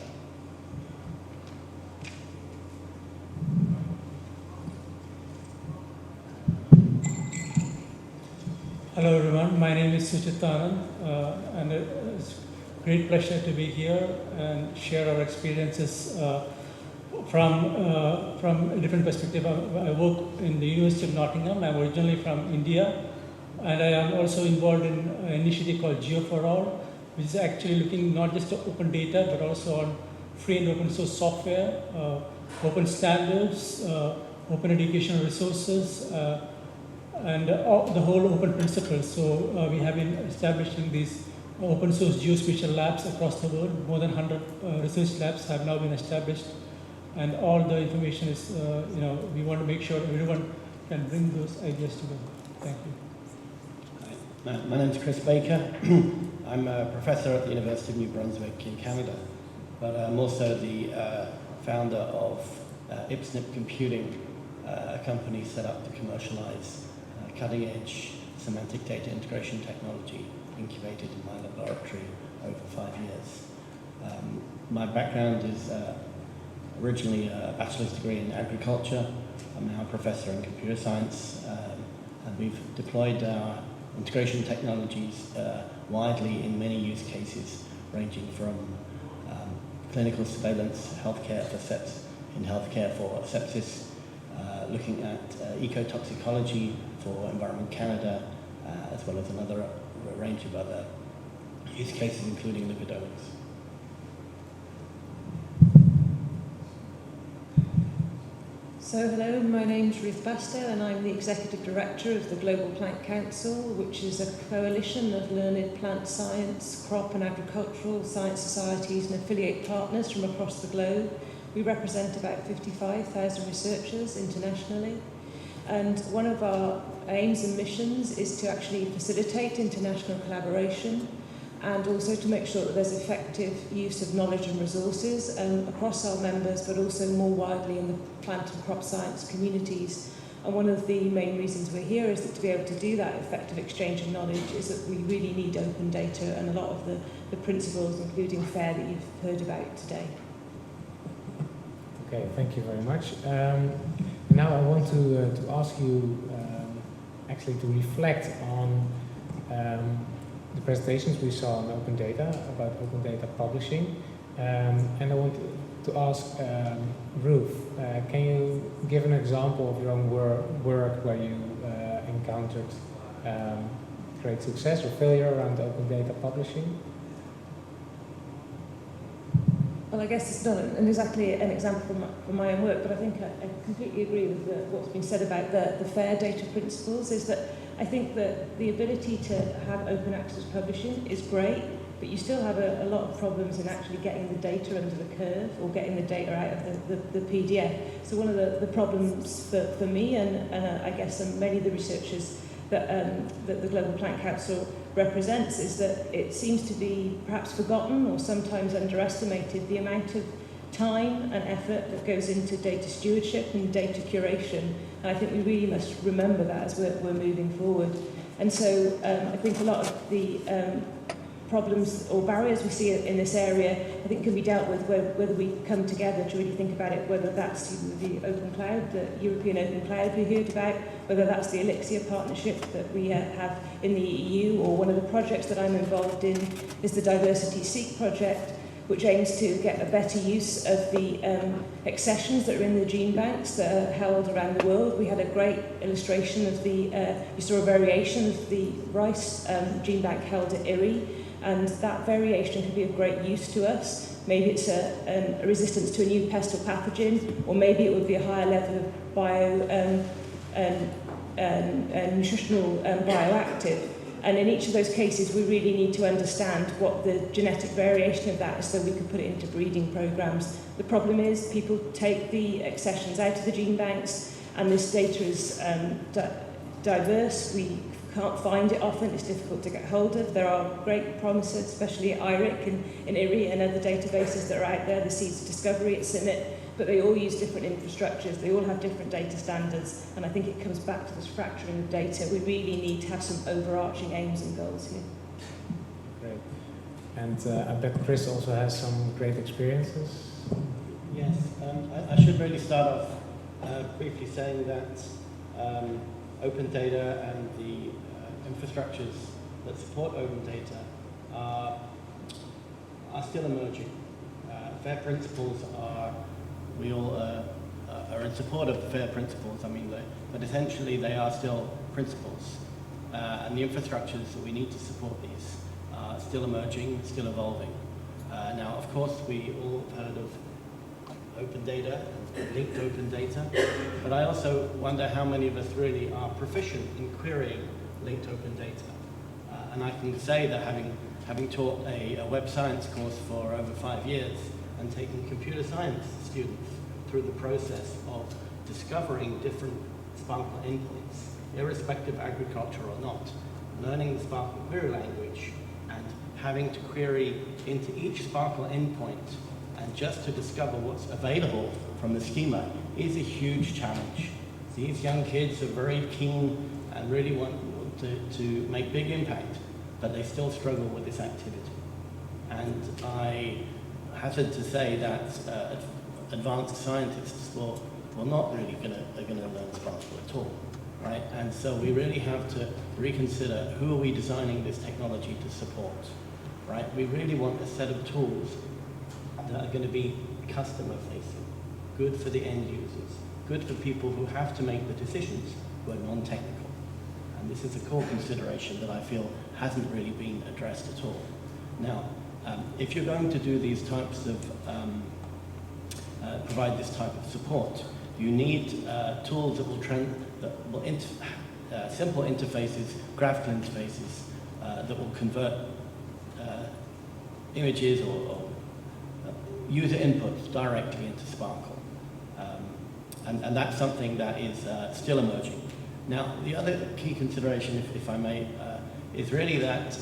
Hello everyone, my name is Suchitanan, and it's a great pleasure to be here and share our experiences from a different perspective. I work in the University of Nottingham. I'm originally from India, and I am also involved in an initiative called Geo for All, which is actually looking not just at open data, but also on free and open source software, open standards, open educational resources, and the whole open principles. So we have been establishing these open source geospatial labs across the world. More than 100 research labs have now been established, and all the information is, we want to make sure everyone can bring those ideas together. Thank you. My name is Chris Baker. I'm a professor at the University of New Brunswick in Canada, but I'm also the founder of IPSNIP Computing, a company set up to commercialize cutting-edge semantic data integration technology incubated in my laboratory over 5 years. My background is originally a bachelor's degree in agriculture. I'm now a professor in computer science, and we've deployed our integration technologies widely in many use cases, ranging from clinical surveillance, healthcare for sepsis, looking at ecotoxicology for Environment Canada, as well as another range of other use cases, including lipidomics. So hello, my name is Ruth Bastow and I'm the Executive Director of the Global Plant Council, which is a coalition of learned plant science, crop and agricultural science societies and affiliate partners from across the globe. We represent about 55,000 researchers internationally, and one of our aims and missions is to actually facilitate international collaboration and also to make sure that there's effective use of knowledge and resources across our members, but also more widely in the plant and crop science communities. And one of the main reasons we're here is that to be able to do that effective exchange of knowledge is that we really need open data and a lot of the principles, including FAIR, that you've heard about today. Okay, thank you very much. Now I want to ask you actually to reflect on the presentations we saw on open data, about open data publishing. And I want to ask Ruth, can you give an example of your own work where you encountered great success or failure around open data publishing? Well, I guess it's not exactly an example from my own work, but I think I completely agree with what's been said about the fair data principles, is that I think that the ability to have open access publishing is great, but you still have a lot of problems in actually getting the data under the curve or getting the data out of the PDF. So one of the problems for me and I guess many of the researchers that the Global Plant Council represents is that it seems to be perhaps forgotten or sometimes underestimated the amount of time and effort that goes into data stewardship and data curation. And I think we really must remember that as we're moving forward. And so I think a lot of the problems or barriers we see in this area, I think can be dealt with whether we come together to really think about it, whether that's the Open Cloud, the European Open Cloud we heard about, whether that's the Elixir partnership that we have in the EU, or one of the projects that I'm involved in is the Diversity Seek project, which aims to get a better use of the accessions that are in the gene banks that are held around the world. We had a great illustration of you saw a variation of the rice gene bank held at IRI, and that variation could be of great use to us. Maybe it's a resistance to a new pest or pathogen, or maybe it would be a higher level of nutritional bioactive. And in each of those cases, we really need to understand what the genetic variation of that is so we can put it into breeding programs. The problem is people take the accessions out of the gene banks, and this data is diverse. We can't find it often, it's difficult to get hold of. There are great promises, especially at IRIC and in IRI and other databases that are out there, the Seeds of Discovery at CIMMIT, but they all use different infrastructures, they all have different data standards, and I think it comes back to this fracturing of data. We really need to have some overarching aims and goals here. Great. And I bet Chris also has some great experiences. Yes, I should really start off briefly saying that open data and the infrastructures that support open data are still emerging. Fair principles we all are in support of the fair principles, but essentially they are still principles. And the infrastructures that we need to support these are still emerging, still evolving. Now, of course, we all have heard of open data, linked open data, but I also wonder how many of us really are proficient in querying linked open data. And I can say that having taught a web science course for over 5 years and taking computer science students through the process of discovering different Sparkle endpoints, irrespective of agriculture or not, learning the Sparkle query language and having to query into each Sparkle endpoint and just to discover what's available from the schema is a huge challenge. These young kids are very keen and really want to make big impact, but they still struggle with this activity. And I hazard to say that advanced scientists will not really going to learn Sparkle at all, right? And so we really have to reconsider who are we designing this technology to support, right? We really want a set of tools that are going to be customer-facing, good for the end users, good for people who have to make the decisions who are non-technical. And this is a core consideration that I feel hasn't really been addressed at all. Now, if you're going to do these types of, provide this type of support, you need tools that will simple interfaces, graphical interfaces that will convert images or user inputs directly into Sparkle. And that's something that is still emerging. Now, the other key consideration, if I may, is really that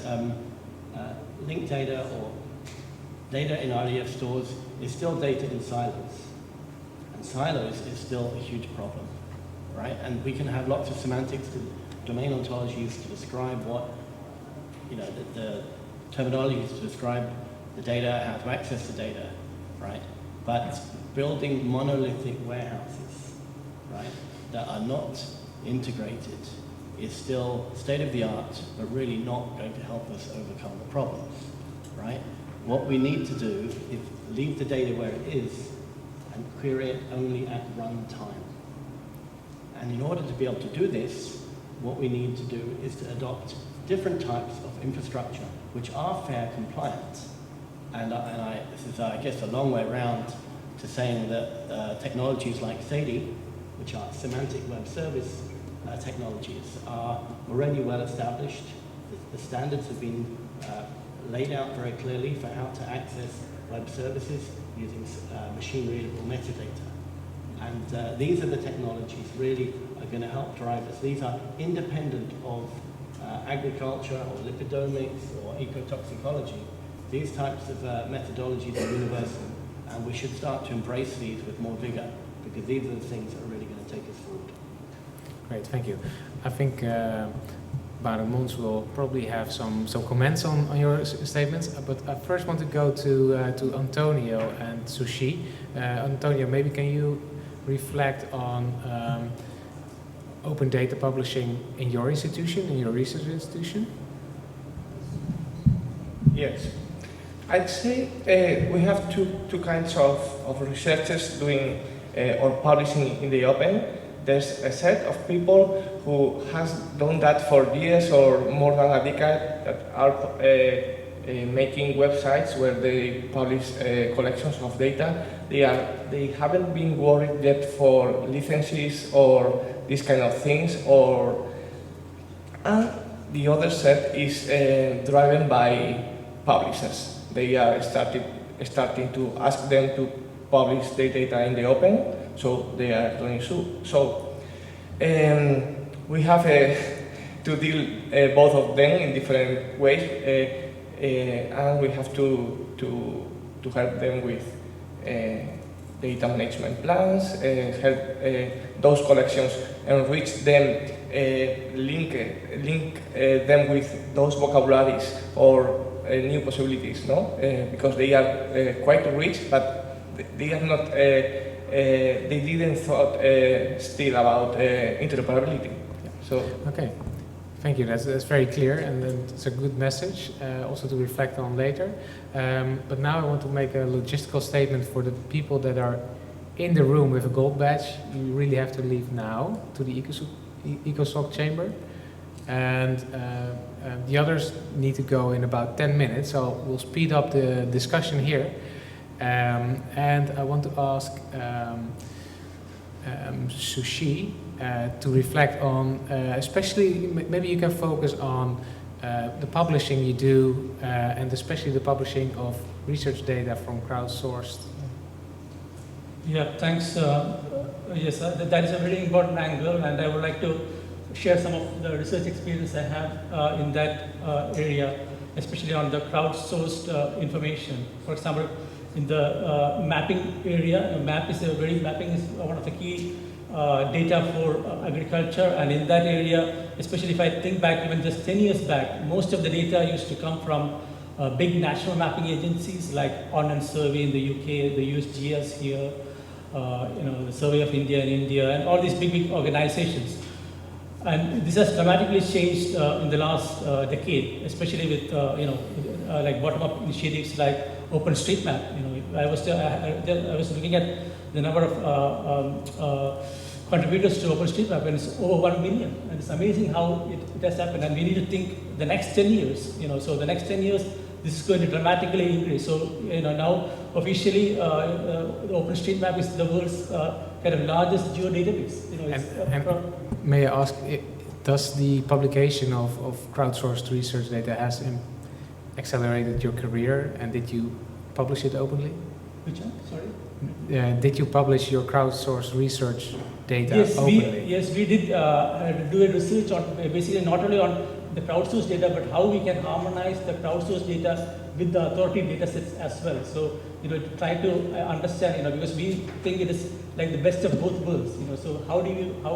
linked data or data in RDF stores is still data in silos. And silos is still a huge problem, right? And we can have lots of semantics, domain ontologies to describe what, the terminologies to describe the data, how to access the data, right? But building monolithic warehouses, right, that are not integrated is still state of the art, but really not going to help us overcome the problems, right? What we need to do is leave the data where it is and query it only at runtime. And in order to be able to do this, what we need to do is to adopt different types of infrastructure which are FAIR compliant. And this is, I guess, a long way around to saying that technologies like SADI, which are semantic web service technologies, are already well established. The standards have been laid out very clearly for how to access web services using machine-readable metadata. And these are the technologies really are going to help drive us. These are independent of agriculture or lipidomics or ecotoxicology. These types of methodologies are universal, and we should start to embrace these with more vigor, because these are the things that are really going to take us forward. Great, thank you. I think Barend Mons will probably have some comments on your statements, but I first want to go to Antonio and Sushi. Antonio, maybe can you reflect on open data publishing in your institution, in your research institution? Yes. I'd say we have two kinds of researchers doing or publishing in the open. There's a set of people who has done that for years or more than a decade, that are making websites where they publish collections of data. They haven't been worried yet for licenses or these kind of things. And the other set is driven by publishers. They are starting to ask them to publish their data in the open, so they are doing so. We have to deal both of them in different ways, and we have to help them with data management plans, help those collections, enrich them, link them with those vocabularies or new possibilities, no? Because they are quite rich, but they are not. They didn't thought still about interoperability. So okay, thank you. That's very clear, and it's a good message also to reflect on later. But now I want to make a logistical statement for the people that are in the room with a gold badge. You really have to leave now to the ECOSOC chamber, and the others need to go in about 10 minutes. So we'll speed up the discussion here. And I want to ask Sushi to reflect on, especially, maybe you can focus on the publishing you do, and especially the publishing of research data from crowdsourced. Yeah, thanks. Yes, that is a very important angle, and I would like to share some of the research experience I have in that area, especially on the crowdsourced information. For example, in the mapping area, mapping is one of the key data for agriculture, and in that area, especially if I think back even just 10 years back, most of the data used to come from big national mapping agencies like Ordnance Survey in the UK, the USGS here, the Survey of India in India, and all these big organizations. And this has dramatically changed in the last decade, especially with like bottom-up initiatives like OpenStreetMap. I was looking at the number of contributors to OpenStreetMap, and it's over 1 million. And it's amazing how it has happened. And we need to think the next 10 years. So the next 10 years, this is going to dramatically increase. So now officially, the OpenStreetMap is the world's kind of largest geodatabase. And may I ask, does the publication of crowdsourced research data has accelerated your career, and did you publish it openly? Which one? Sorry? Did you publish your crowdsourced research data openly? Yes, we did do a research on basically not only on the crowdsourced data, but how we can harmonize the crowdsourced data with the authority data sets as well. So, to try to understand, because we think it is like the best of both worlds. So how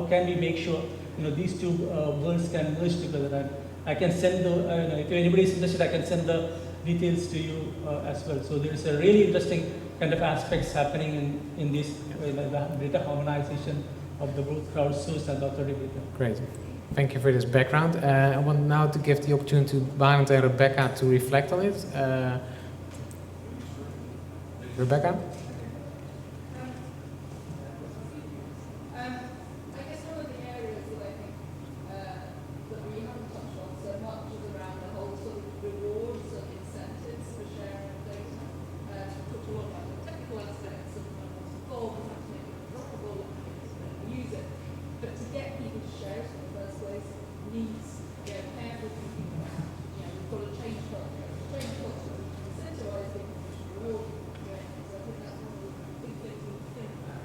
can we make sure, these two worlds can merge together? And I can send the, if anybody is interested, I can send the details to you as well. So there is a really interesting kind of aspects happening in this the data harmonization of the both crowdsourced and authority data. Great. Thank you for this background. I want now to give the opportunity to Barend and Rebecca to reflect on it. Rebecca? I guess one of the areas that I think that we haven't touched on so much is share it in the first place needs careful thinking about. We've got to change culture. Change culture, incentivise people to do all so I think that's one of the big things we need to think about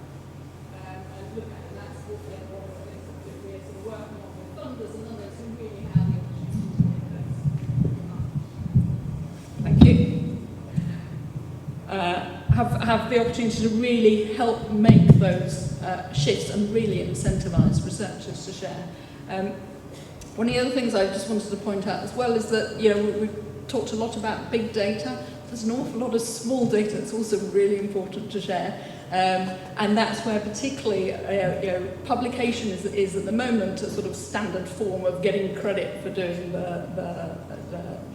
and look at. And that's what one of the things that we're sort of working on with funders and others who really have the opportunity to make those. Thank you. Have the opportunity to really help make those shifts and really incentivise researchers to share. One of the other things I just wanted to point out as well is that we've talked a lot about big data. There's an awful lot of small data that's also really important to share, and that's where particularly publication is at the moment a sort of standard form of getting credit for doing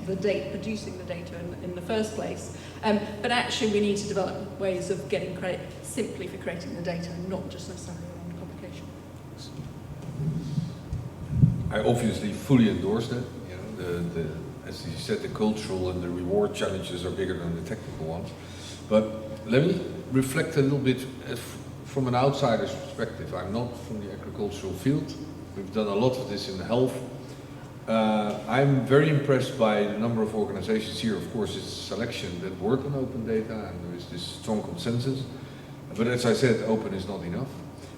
producing the data in the first place. But actually we need to develop ways of getting credit simply for creating the data, not just necessarily around publication. I obviously fully endorse that. As you said, the cultural and the reward challenges are bigger than the technical ones. But let me reflect a little bit from an outsider's perspective. I'm not from the agricultural field. We've done a lot of this in health. I'm very impressed by the number of organizations here. Of course, it's a selection that work on open data, and there is this strong consensus. But as I said, open is not enough.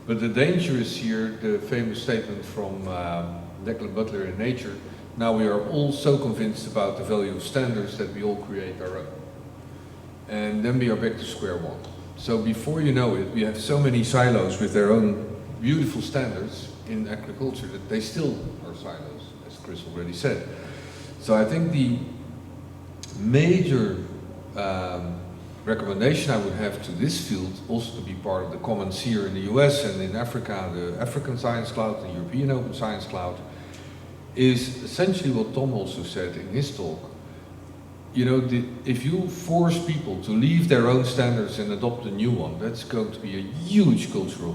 But the danger is here, the famous statement from Declan Butler in Nature, now we are all so convinced about the value of standards that we all create our own. And then we are back to square one. So before you know it, we have so many silos with their own beautiful standards in agriculture that they still are silos, as Chris already said. So I think the major recommendation I would have to this field, also to be part of the commons here in the US and in Africa, the African Science Cloud, the European Open Science Cloud, is essentially what Tom also said in his talk. If you force people to leave their own standards and adopt a new one, that's going to be a huge cultural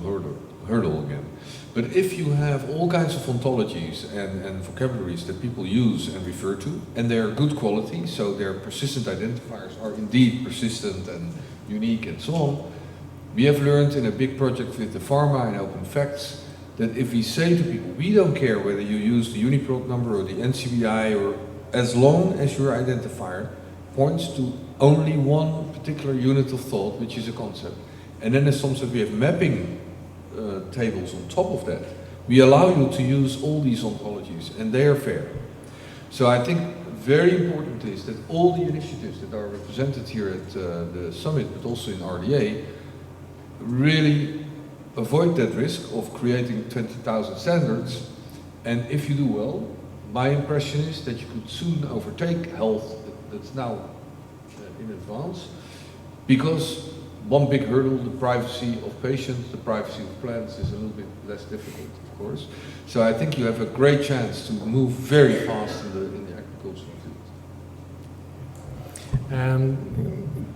hurdle again. But if you have all kinds of ontologies and vocabularies that people use and refer to, and they're good quality, so their persistent identifiers are indeed persistent and unique and so on, we have learned in a big project with the pharma and Open Facts that if we say to people, we don't care whether you use the UniProt number or the NCBI, or as long as your identifier points to only one particular unit of thought, which is a concept. And then as Tom said, we have mapping tables on top of that. We allow you to use all these ontologies, and they are fair. So I think very important is that all the initiatives that are represented here at the summit, but also in RDA, really avoid that risk of creating 20,000 standards. And if you do well, my impression is that you could soon overtake health that's now in advance, because one big hurdle, the privacy of patients, the privacy of plants, is a little bit less difficult, of course. So I think you have a great chance to move very fast in the agricultural field.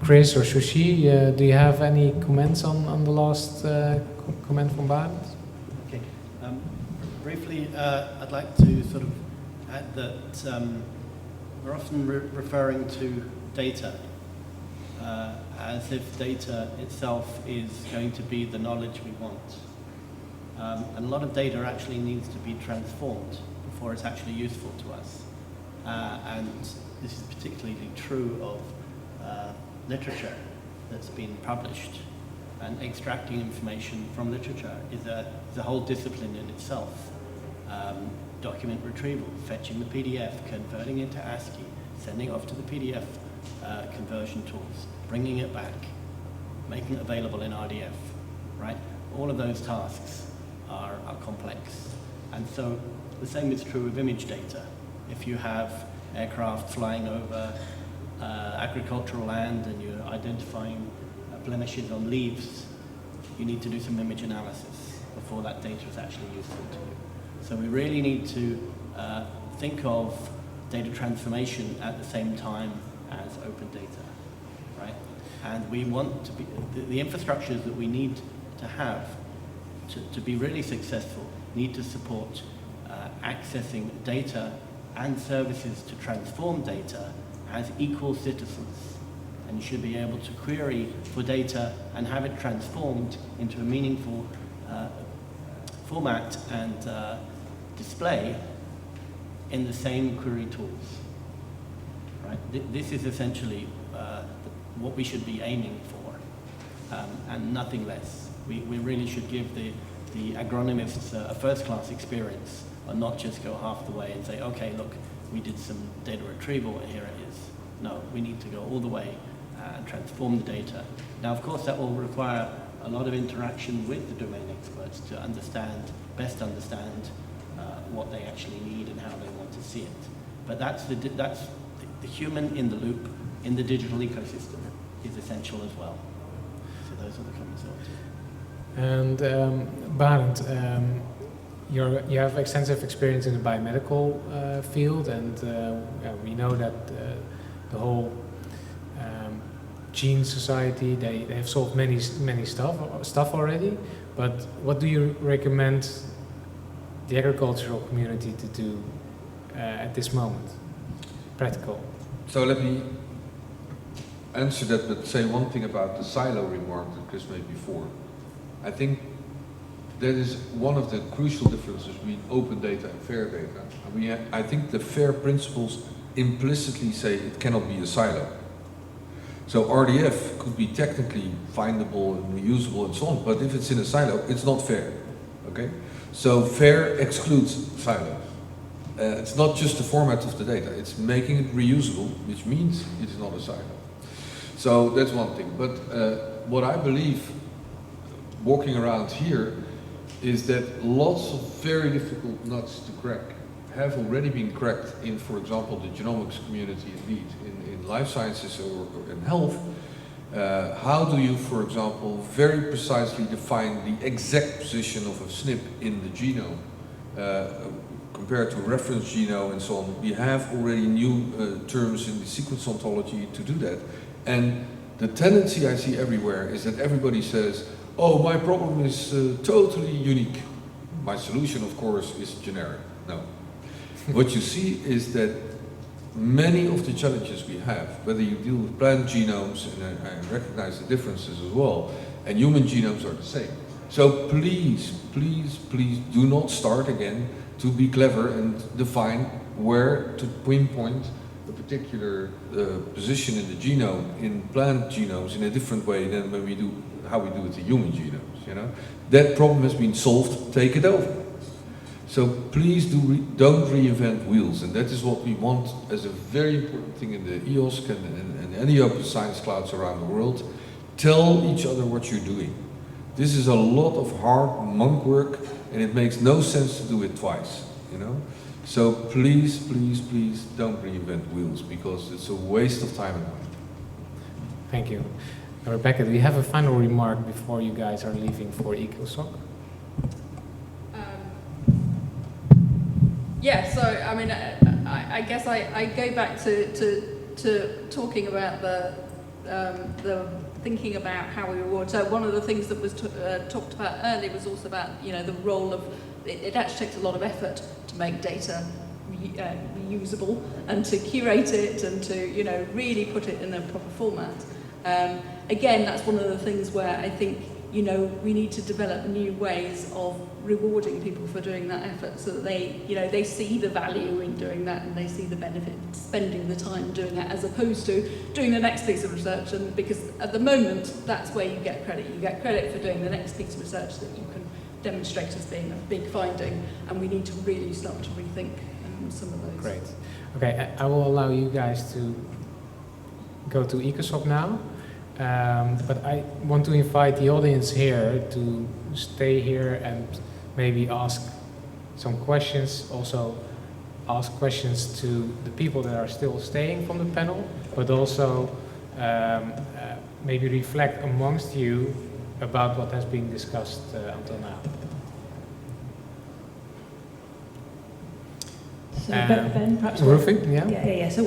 Chris or Shushi, do you have any comments on the last comment from Barend? Okay. Briefly, I'd like to sort of add that we're often referring to data as if data itself is going to be the knowledge we want. And a lot of data actually needs to be transformed before it's actually useful to us. And this is particularly true of literature that's been published. And extracting information from literature is a whole discipline in itself. Document retrieval, fetching the PDF, converting it to ASCII, sending off to the PDF conversion tools, bringing it back, making it available in RDF, right? All of those tasks are complex. And so the same is true of image data. If you have aircraft flying over agricultural land and you're identifying blemishes on leaves, you need to do some image analysis before that data is actually useful to you. So we really need to think of data transformation at the same time as open data, right? And we want to be, the infrastructures that we need to have to be really successful need to support accessing data and services to transform data as equal citizens. And you should be able to query for data and have it transformed into a meaningful format and display in the same query tools. Right? This is essentially what we should be aiming for, and nothing less. We really should give the agronomists a first-class experience, and not just go half the way and say, okay, look, we did some data retrieval, and here it is. No, we need to go all the way and transform the data. Now, of course, that will require a lot of interaction with the domain experts to best understand what they actually need and how they want to see it. But that's the human in the loop in the digital ecosystem is essential as well. So those are the comments I'll do. And Barend, you have extensive experience in the biomedical field, and we know that the whole Gene Society, they have solved many stuff already. But what do you recommend the agricultural community to do at this moment? Practical. So let me answer that, but say one thing about the silo remark that Chris made before. I think that is one of the crucial differences between open data and fair data. I think the FAIR principles implicitly say it cannot be a silo. So RDF could be technically findable and reusable and so on, but if it's in a silo, it's not fair. Okay? So FAIR excludes silos. It's not just the format of the data, it's making it reusable, which means it is not a silo. So that's one thing. But what I believe, walking around here, is that lots of very difficult nuts to crack have already been cracked in, for example, the genomics community indeed, in life sciences or in health. How do you, for example, very precisely define the exact position of a SNP in the genome compared to a reference genome and so on? We have already new terms in the sequence ontology to do that. And the tendency I see everywhere is that everybody says, oh, my problem is totally unique. My solution, of course, is generic. No. What you see is that many of the challenges we have, whether you deal with plant genomes, and I recognize the differences as well, and human genomes are the same. So please, please, please do not start again to be clever and define where to pinpoint a particular position in the genome, in plant genomes, in a different way than when we do how we do with the human genomes. You know, that problem has been solved. Take it over. So please don't reinvent wheels, and that is what we want as a very important thing in the EOSC and any open science clouds around the world. Tell each other what you're doing. This is a lot of hard monk work, and it makes no sense to do it twice. You know, so please, please, please don't reinvent wheels, because it's a waste of time and money. Thank you. Rebecca, do you have a final remark before you guys are leaving for EcoSoc? Yeah, so I mean, I guess I go back to talking about the thinking about how we reward. So one of the things that was talked about earlier was also about, you know, the role of it actually takes a lot of effort to make data reusable and to curate it and to, you know, really put it in a proper format. Again, that's one of the things where I think, you know, we need to develop new ways of rewarding people for doing that effort, so that they, you know, they see the value in doing that and they see the benefit in spending the time doing it, as opposed to doing the next piece of research. And because at the moment, that's where you get credit. You get credit for doing the next piece of research that you can demonstrate as being a big finding, and we need to really start to rethink some of those. Great. Okay, I will allow you guys to go to EcoSoc now. But I want to invite the audience here to stay here and maybe ask some questions. Also ask questions to the people that are still staying from the panel, but also maybe reflect amongst you about what has been discussed until now. So Ben, perhaps roofing, yeah. Yeah. So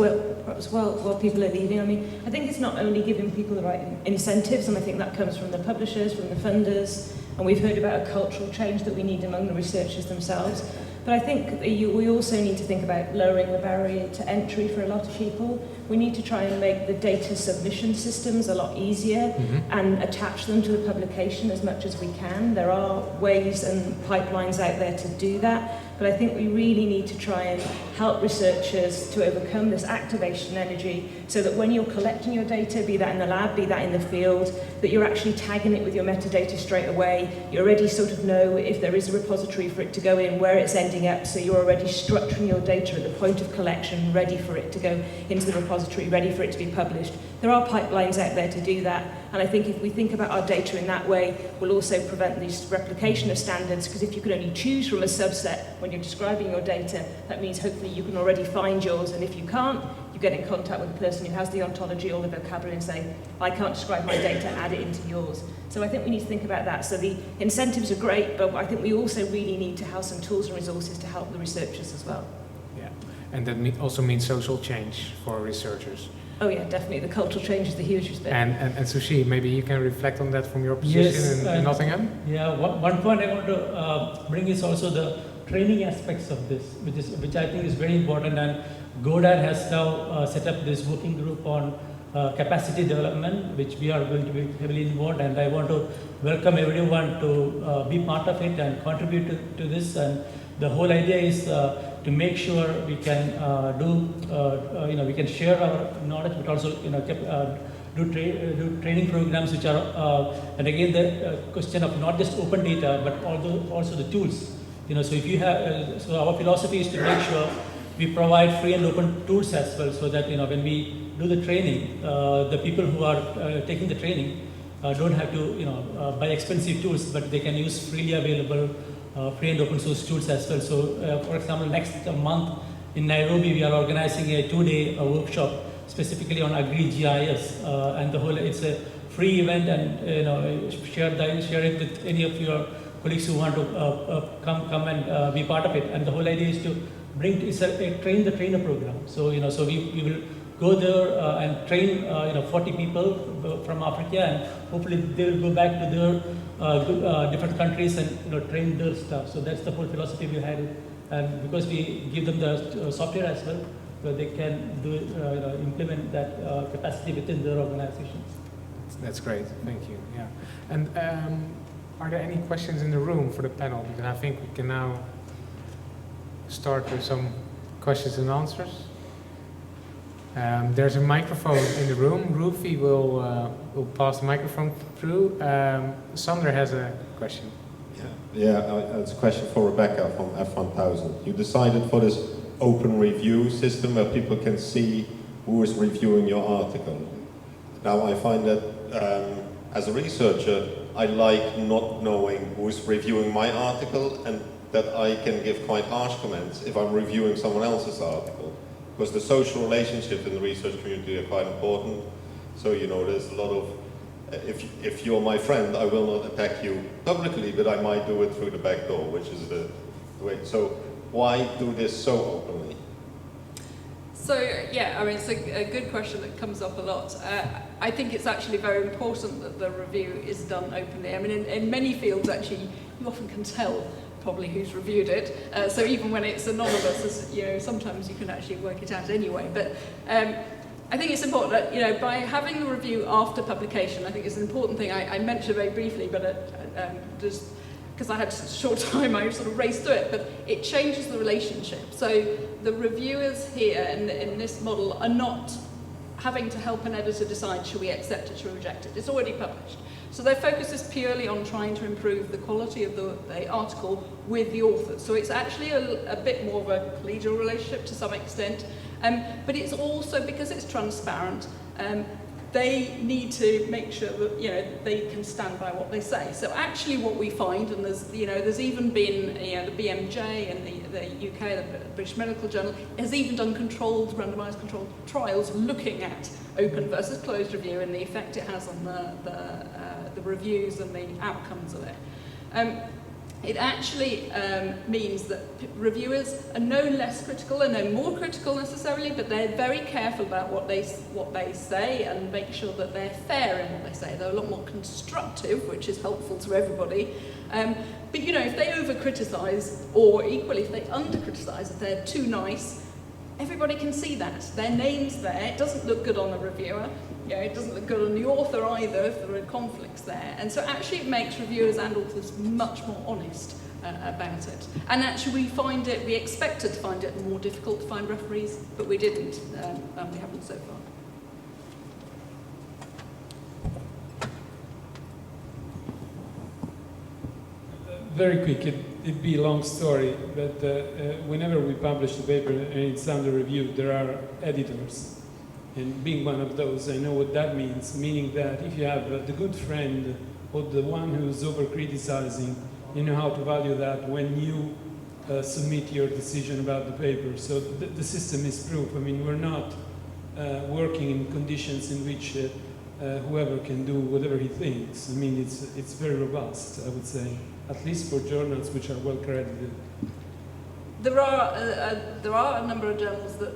perhaps while people are leaving, I mean, I think it's not only giving people the right incentives, and I think that comes from the publishers, from the funders, and we've heard about a cultural change that we need among the researchers themselves. But I think we also need to think about lowering the barrier to entry for a lot of people. We need to try and make the data submission systems a lot easier and attach them to the publication as much as we can. There are ways and pipelines out there to do that, but I think we really need to try and help researchers to overcome this activation energy so that when you're collecting your data, be that in the lab, be that in the field, that you're actually tagging it with your metadata straight away. You already sort of know if there is a repository for it to go in, where it's ending up, so you're already structuring your data at the point of collection, ready for it to go into the repository, ready for it to be published. There are pipelines out there to do that, and I think if we think about our data in that way, we'll also prevent this replication of standards, because if you can only choose from a subset when you're describing your data, that means hopefully you can already find yours, and if you can't, you get in contact with the person who has the ontology or the vocabulary and say, I can't describe my data, add it into yours. So I think we need to think about that. So the incentives are great, but I think we also really need to have some tools and resources to help the researchers as well. Yeah, and that also means social change for researchers. Oh yeah, definitely. The cultural change is the hugest bit. And Sushi, maybe you can reflect on that from your position in Nottingham? Yeah, one point I want to bring is also the training aspects of this, which I think is very important. And GODAN has now set up this working group on capacity development, which we are going to be heavily involved, and I want to welcome everyone to be part of it and contribute to this. And the whole idea is to make sure we can we can share our knowledge, but also do training programs which are and again the question of not just open data, but also the tools. So if you have so our philosophy is to make sure we provide free and open tools as well, so that when we do the training, the people who are taking the training don't have to buy expensive tools, but they can use freely available free and open source tools as well. So for example, next month in Nairobi we are organizing a 2-day workshop specifically on Agri-GIS, and it's a free event, and share it with any of your colleagues who want to come and be part of it. And the whole idea is to it's a train the trainer program. So so we will go there and train 40 people from Africa, and hopefully they will go back to their different countries and train their staff. So that's the whole philosophy behind it. And because we give them the software as well, so they can do implement that capacity within their organizations. That's great. Thank you. Yeah. And are there any questions in the room for the panel? Because I think we can now start with some questions and answers. There's a microphone in the room. Rufi will pass the microphone through. Sander has a question. It's a question for Rebecca from F1000. You decided for this open review system where people can see who is reviewing your article. Now I find that as a researcher, I like not knowing who is reviewing my article, and that I can give quite harsh comments if I'm reviewing someone else's article. Because the social relationships in the research community are quite important. So there's a lot of, if you're my friend, I will not attack you publicly, but I might do it through the back door, which is the way. So why do this so openly? So yeah, I mean, it's a good question that comes up a lot. I think it's actually very important that the review is done openly. I mean, in many fields, actually, you often can tell probably who's reviewed it. So even when it's anonymous, sometimes you can actually work it out anyway. But I think it's important that, by having the review after publication, I think it's an important thing. I mentioned very briefly, but just because I had a short time, I sort of raced through it, but it changes the relationship. So the reviewers here in this model are not having to help an editor decide, should we accept it, should we reject it? It's already published. So their focus is purely on trying to improve the quality of the article with the authors. So it's actually a bit more of a collegial relationship to some extent, but it's also, because it's transparent, they need to make sure that they can stand by what they say. So actually what we find, and there's even been the BMJ and the UK, the British Medical Journal, has even done randomised controlled trials looking at open versus closed review and the effect it has on the reviews and the outcomes of it. It actually means that reviewers are no less critical and no more critical necessarily, but they're very careful about what they say and make sure that they're fair in what they say. They're a lot more constructive, which is helpful to everybody. But you know, if they over-criticise, or equally if they under-criticise, if they're too nice, everybody can see that. Their name's there. It doesn't look good on the reviewer. Yeah, it doesn't look good on the author either if there are conflicts there. And so actually it makes reviewers and authors much more honest about it. And actually we expected to find it more difficult to find referees, but we didn't, and we haven't so far. Very quick, it'd be a long story, but whenever we publish a paper and it's under review, there are editors. And being one of those, I know what that means, meaning that if you have the good friend or the one who's over-criticizing, you know how to value that when you submit your decision about the paper. So the system is proof. I mean, we're not working in conditions in which whoever can do whatever he thinks. I mean, it's very robust, I would say, at least for journals which are well credited. There are a number of journals that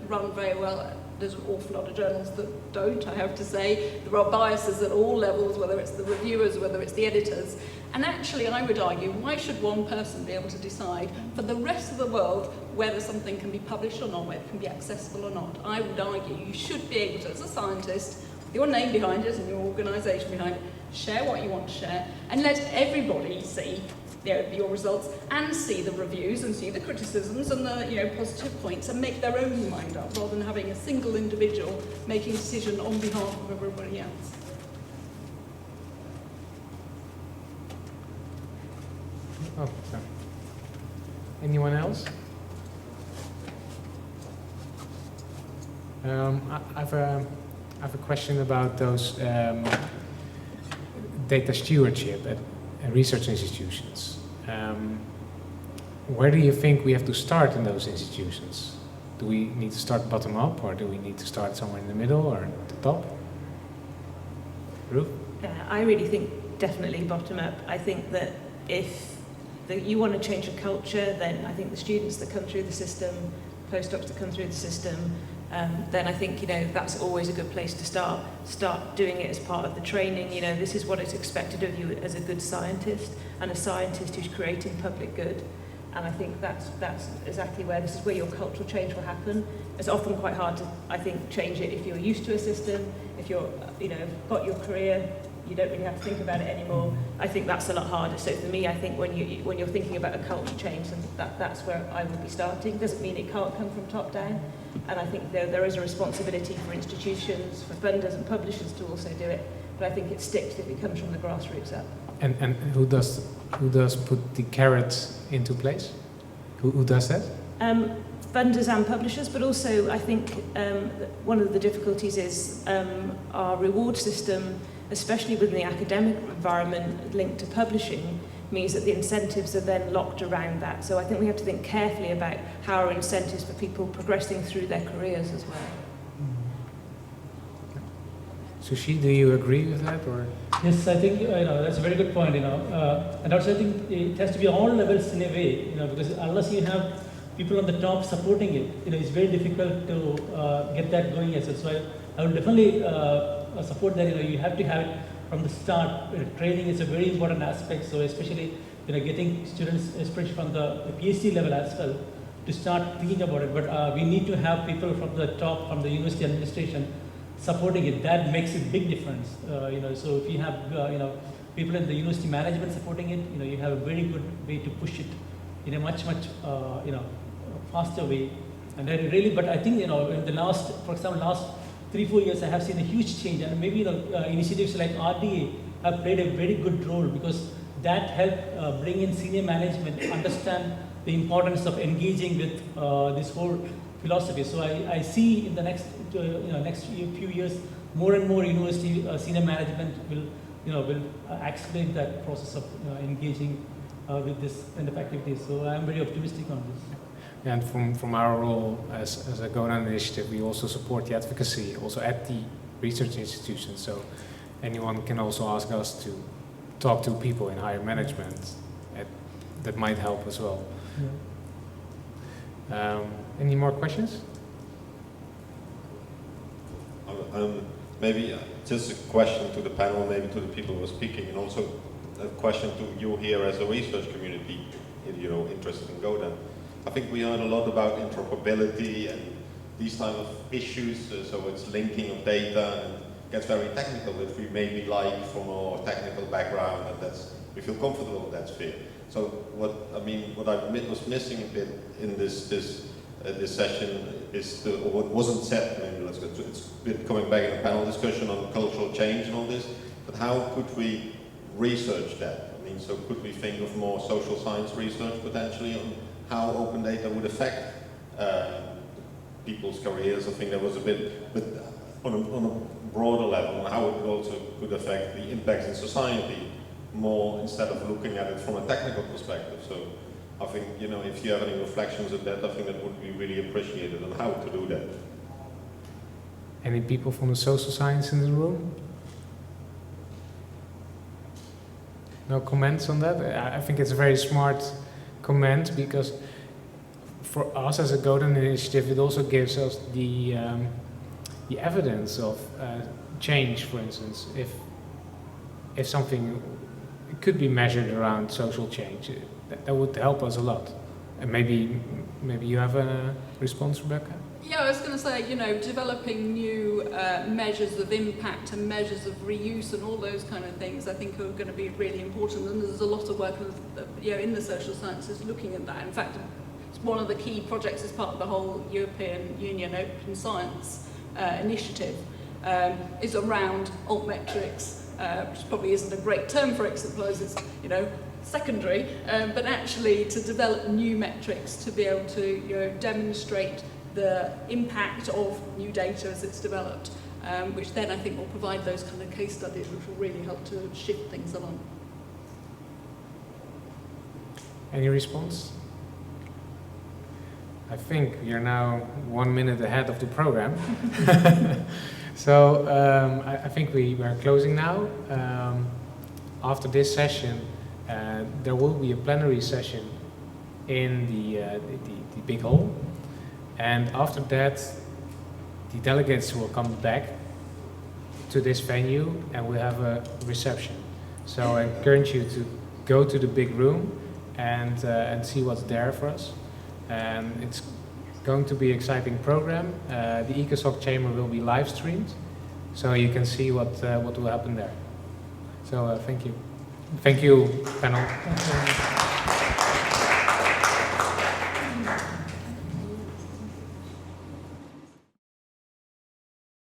run very well. There's an awful lot of journals that don't, I have to say. There are biases at all levels, whether it's the reviewers, whether it's the editors. And actually, I would argue, why should one person be able to decide for the rest of the world whether something can be published or not, whether it can be accessible or not? I would argue you should be able to, as a scientist, with your name behind it and your organisation behind it, share what you want to share and let everybody see your results and see the reviews and see the criticisms and the positive points and make their own mind up rather than having a single individual making a decision on behalf of everybody else. Oh, sorry. Anyone else? I have a question about those data stewardship at research institutions. Where do you think we have to start in those institutions? Do we need to start bottom up, or do we need to start somewhere in the middle or at the top? Ruth? I really think definitely bottom up. I think that if you want to change a culture, then I think the students that come through the system, postdocs that come through the system, then I think that's always a good place to start. Start doing it as part of the training. This is what is expected of you as a good scientist and a scientist who's creating public good. And I think that's exactly where this is where your cultural change will happen. It's often quite hard to, I think, change it if you're used to a system. If you're got your career, you don't really have to think about it anymore. I think that's a lot harder. So for me, I think when you're thinking about a culture change, then that's where I would be starting. Doesn't mean it can't come from top down. And I think there is a responsibility for institutions, for funders and publishers to also do it. But I think it sticks if it comes from the grassroots up. And who does put the carrot into place? Who does that? Funders and publishers, but also I think one of the difficulties is our reward system, especially within the academic environment linked to publishing, means that the incentives are then locked around that. So I think we have to think carefully about how our incentives for people progressing through their careers as well. Sushi, do you agree with that, or? Yes, I think that's a very good point. And also I think it has to be all levels in a way, because unless you have people on the top supporting it, it's very difficult to get that going as well. So I would definitely support that. You have to have it from the start. Training is a very important aspect. So especially getting students, especially from the PhD level as well, to start thinking about it. But we need to have people from the top, from the university administration, supporting it. That makes a big difference. So if you have people in the university management supporting it, you have a very good way to push it in a much faster way. And then really, but I think in the last 3-4 years, I have seen a huge change, and maybe initiatives like RDA have played a very good role, because that helped bring in senior management, understand the importance of engaging with this whole philosophy. So I see in the next few years, more and more university senior management will accelerate that process of engaging with this kind of activities. So I'm very optimistic on this. And from our role as a GODAN initiative, we also support the advocacy also at the research institutions. So anyone can also ask us to talk to people in higher management at that might help as well. Any more questions? Maybe just a question to the panel, maybe to the people who are speaking, and also a question to you here as a research community, interested in GODAN. I think we heard a lot about interoperability and these type of issues, so it's linking of data, and gets very technical, which we maybe like from our technical background, and we feel comfortable in that sphere. So what I was missing a bit in this session is or what wasn't said. Maybe it's a bit coming back in a panel discussion on cultural change and all this. But how could we research that? So could we think of more social science research potentially on how open data would affect people's careers? I think there was a bit, but on a broader level, how it also could affect the impacts in society more instead of looking at it from a technical perspective. So I think, if you have any reflections on that, I think that would be really appreciated on how to do that. Any people from the social science in the room? No comments on that? I think it's a very smart comment, because for us as a GODAN initiative, it also gives us the evidence of change. For instance, if something could be measured around social change, that would help us a lot. And maybe you have a response, Rebecca? Yeah, I was going to say, developing new measures of impact and measures of reuse and all those kind of things, I think are going to be really important. And there's a lot of work in the social sciences looking at that. In fact, it's one of the key projects as part of the whole European Union Open Science initiative is around altmetrics, which probably isn't a great term for it, because I suppose it's, secondary, but actually to develop new metrics to be able to demonstrate the impact of new data as it's developed, which then I think will provide those kind of case studies which will really help to shift things along. Any response? I think we are now 1 minute ahead of the program. So I think we are closing now. After this session, there will be a plenary session in the big hall. And after that, the delegates will come back to this venue and we'll have a reception. So I encourage you to go to the big room and see what's there for us. And it's going to be an exciting program. The ECOSOC chamber will be live streamed, so you can see what will happen there. So thank you. Thank you, panel. Thank you.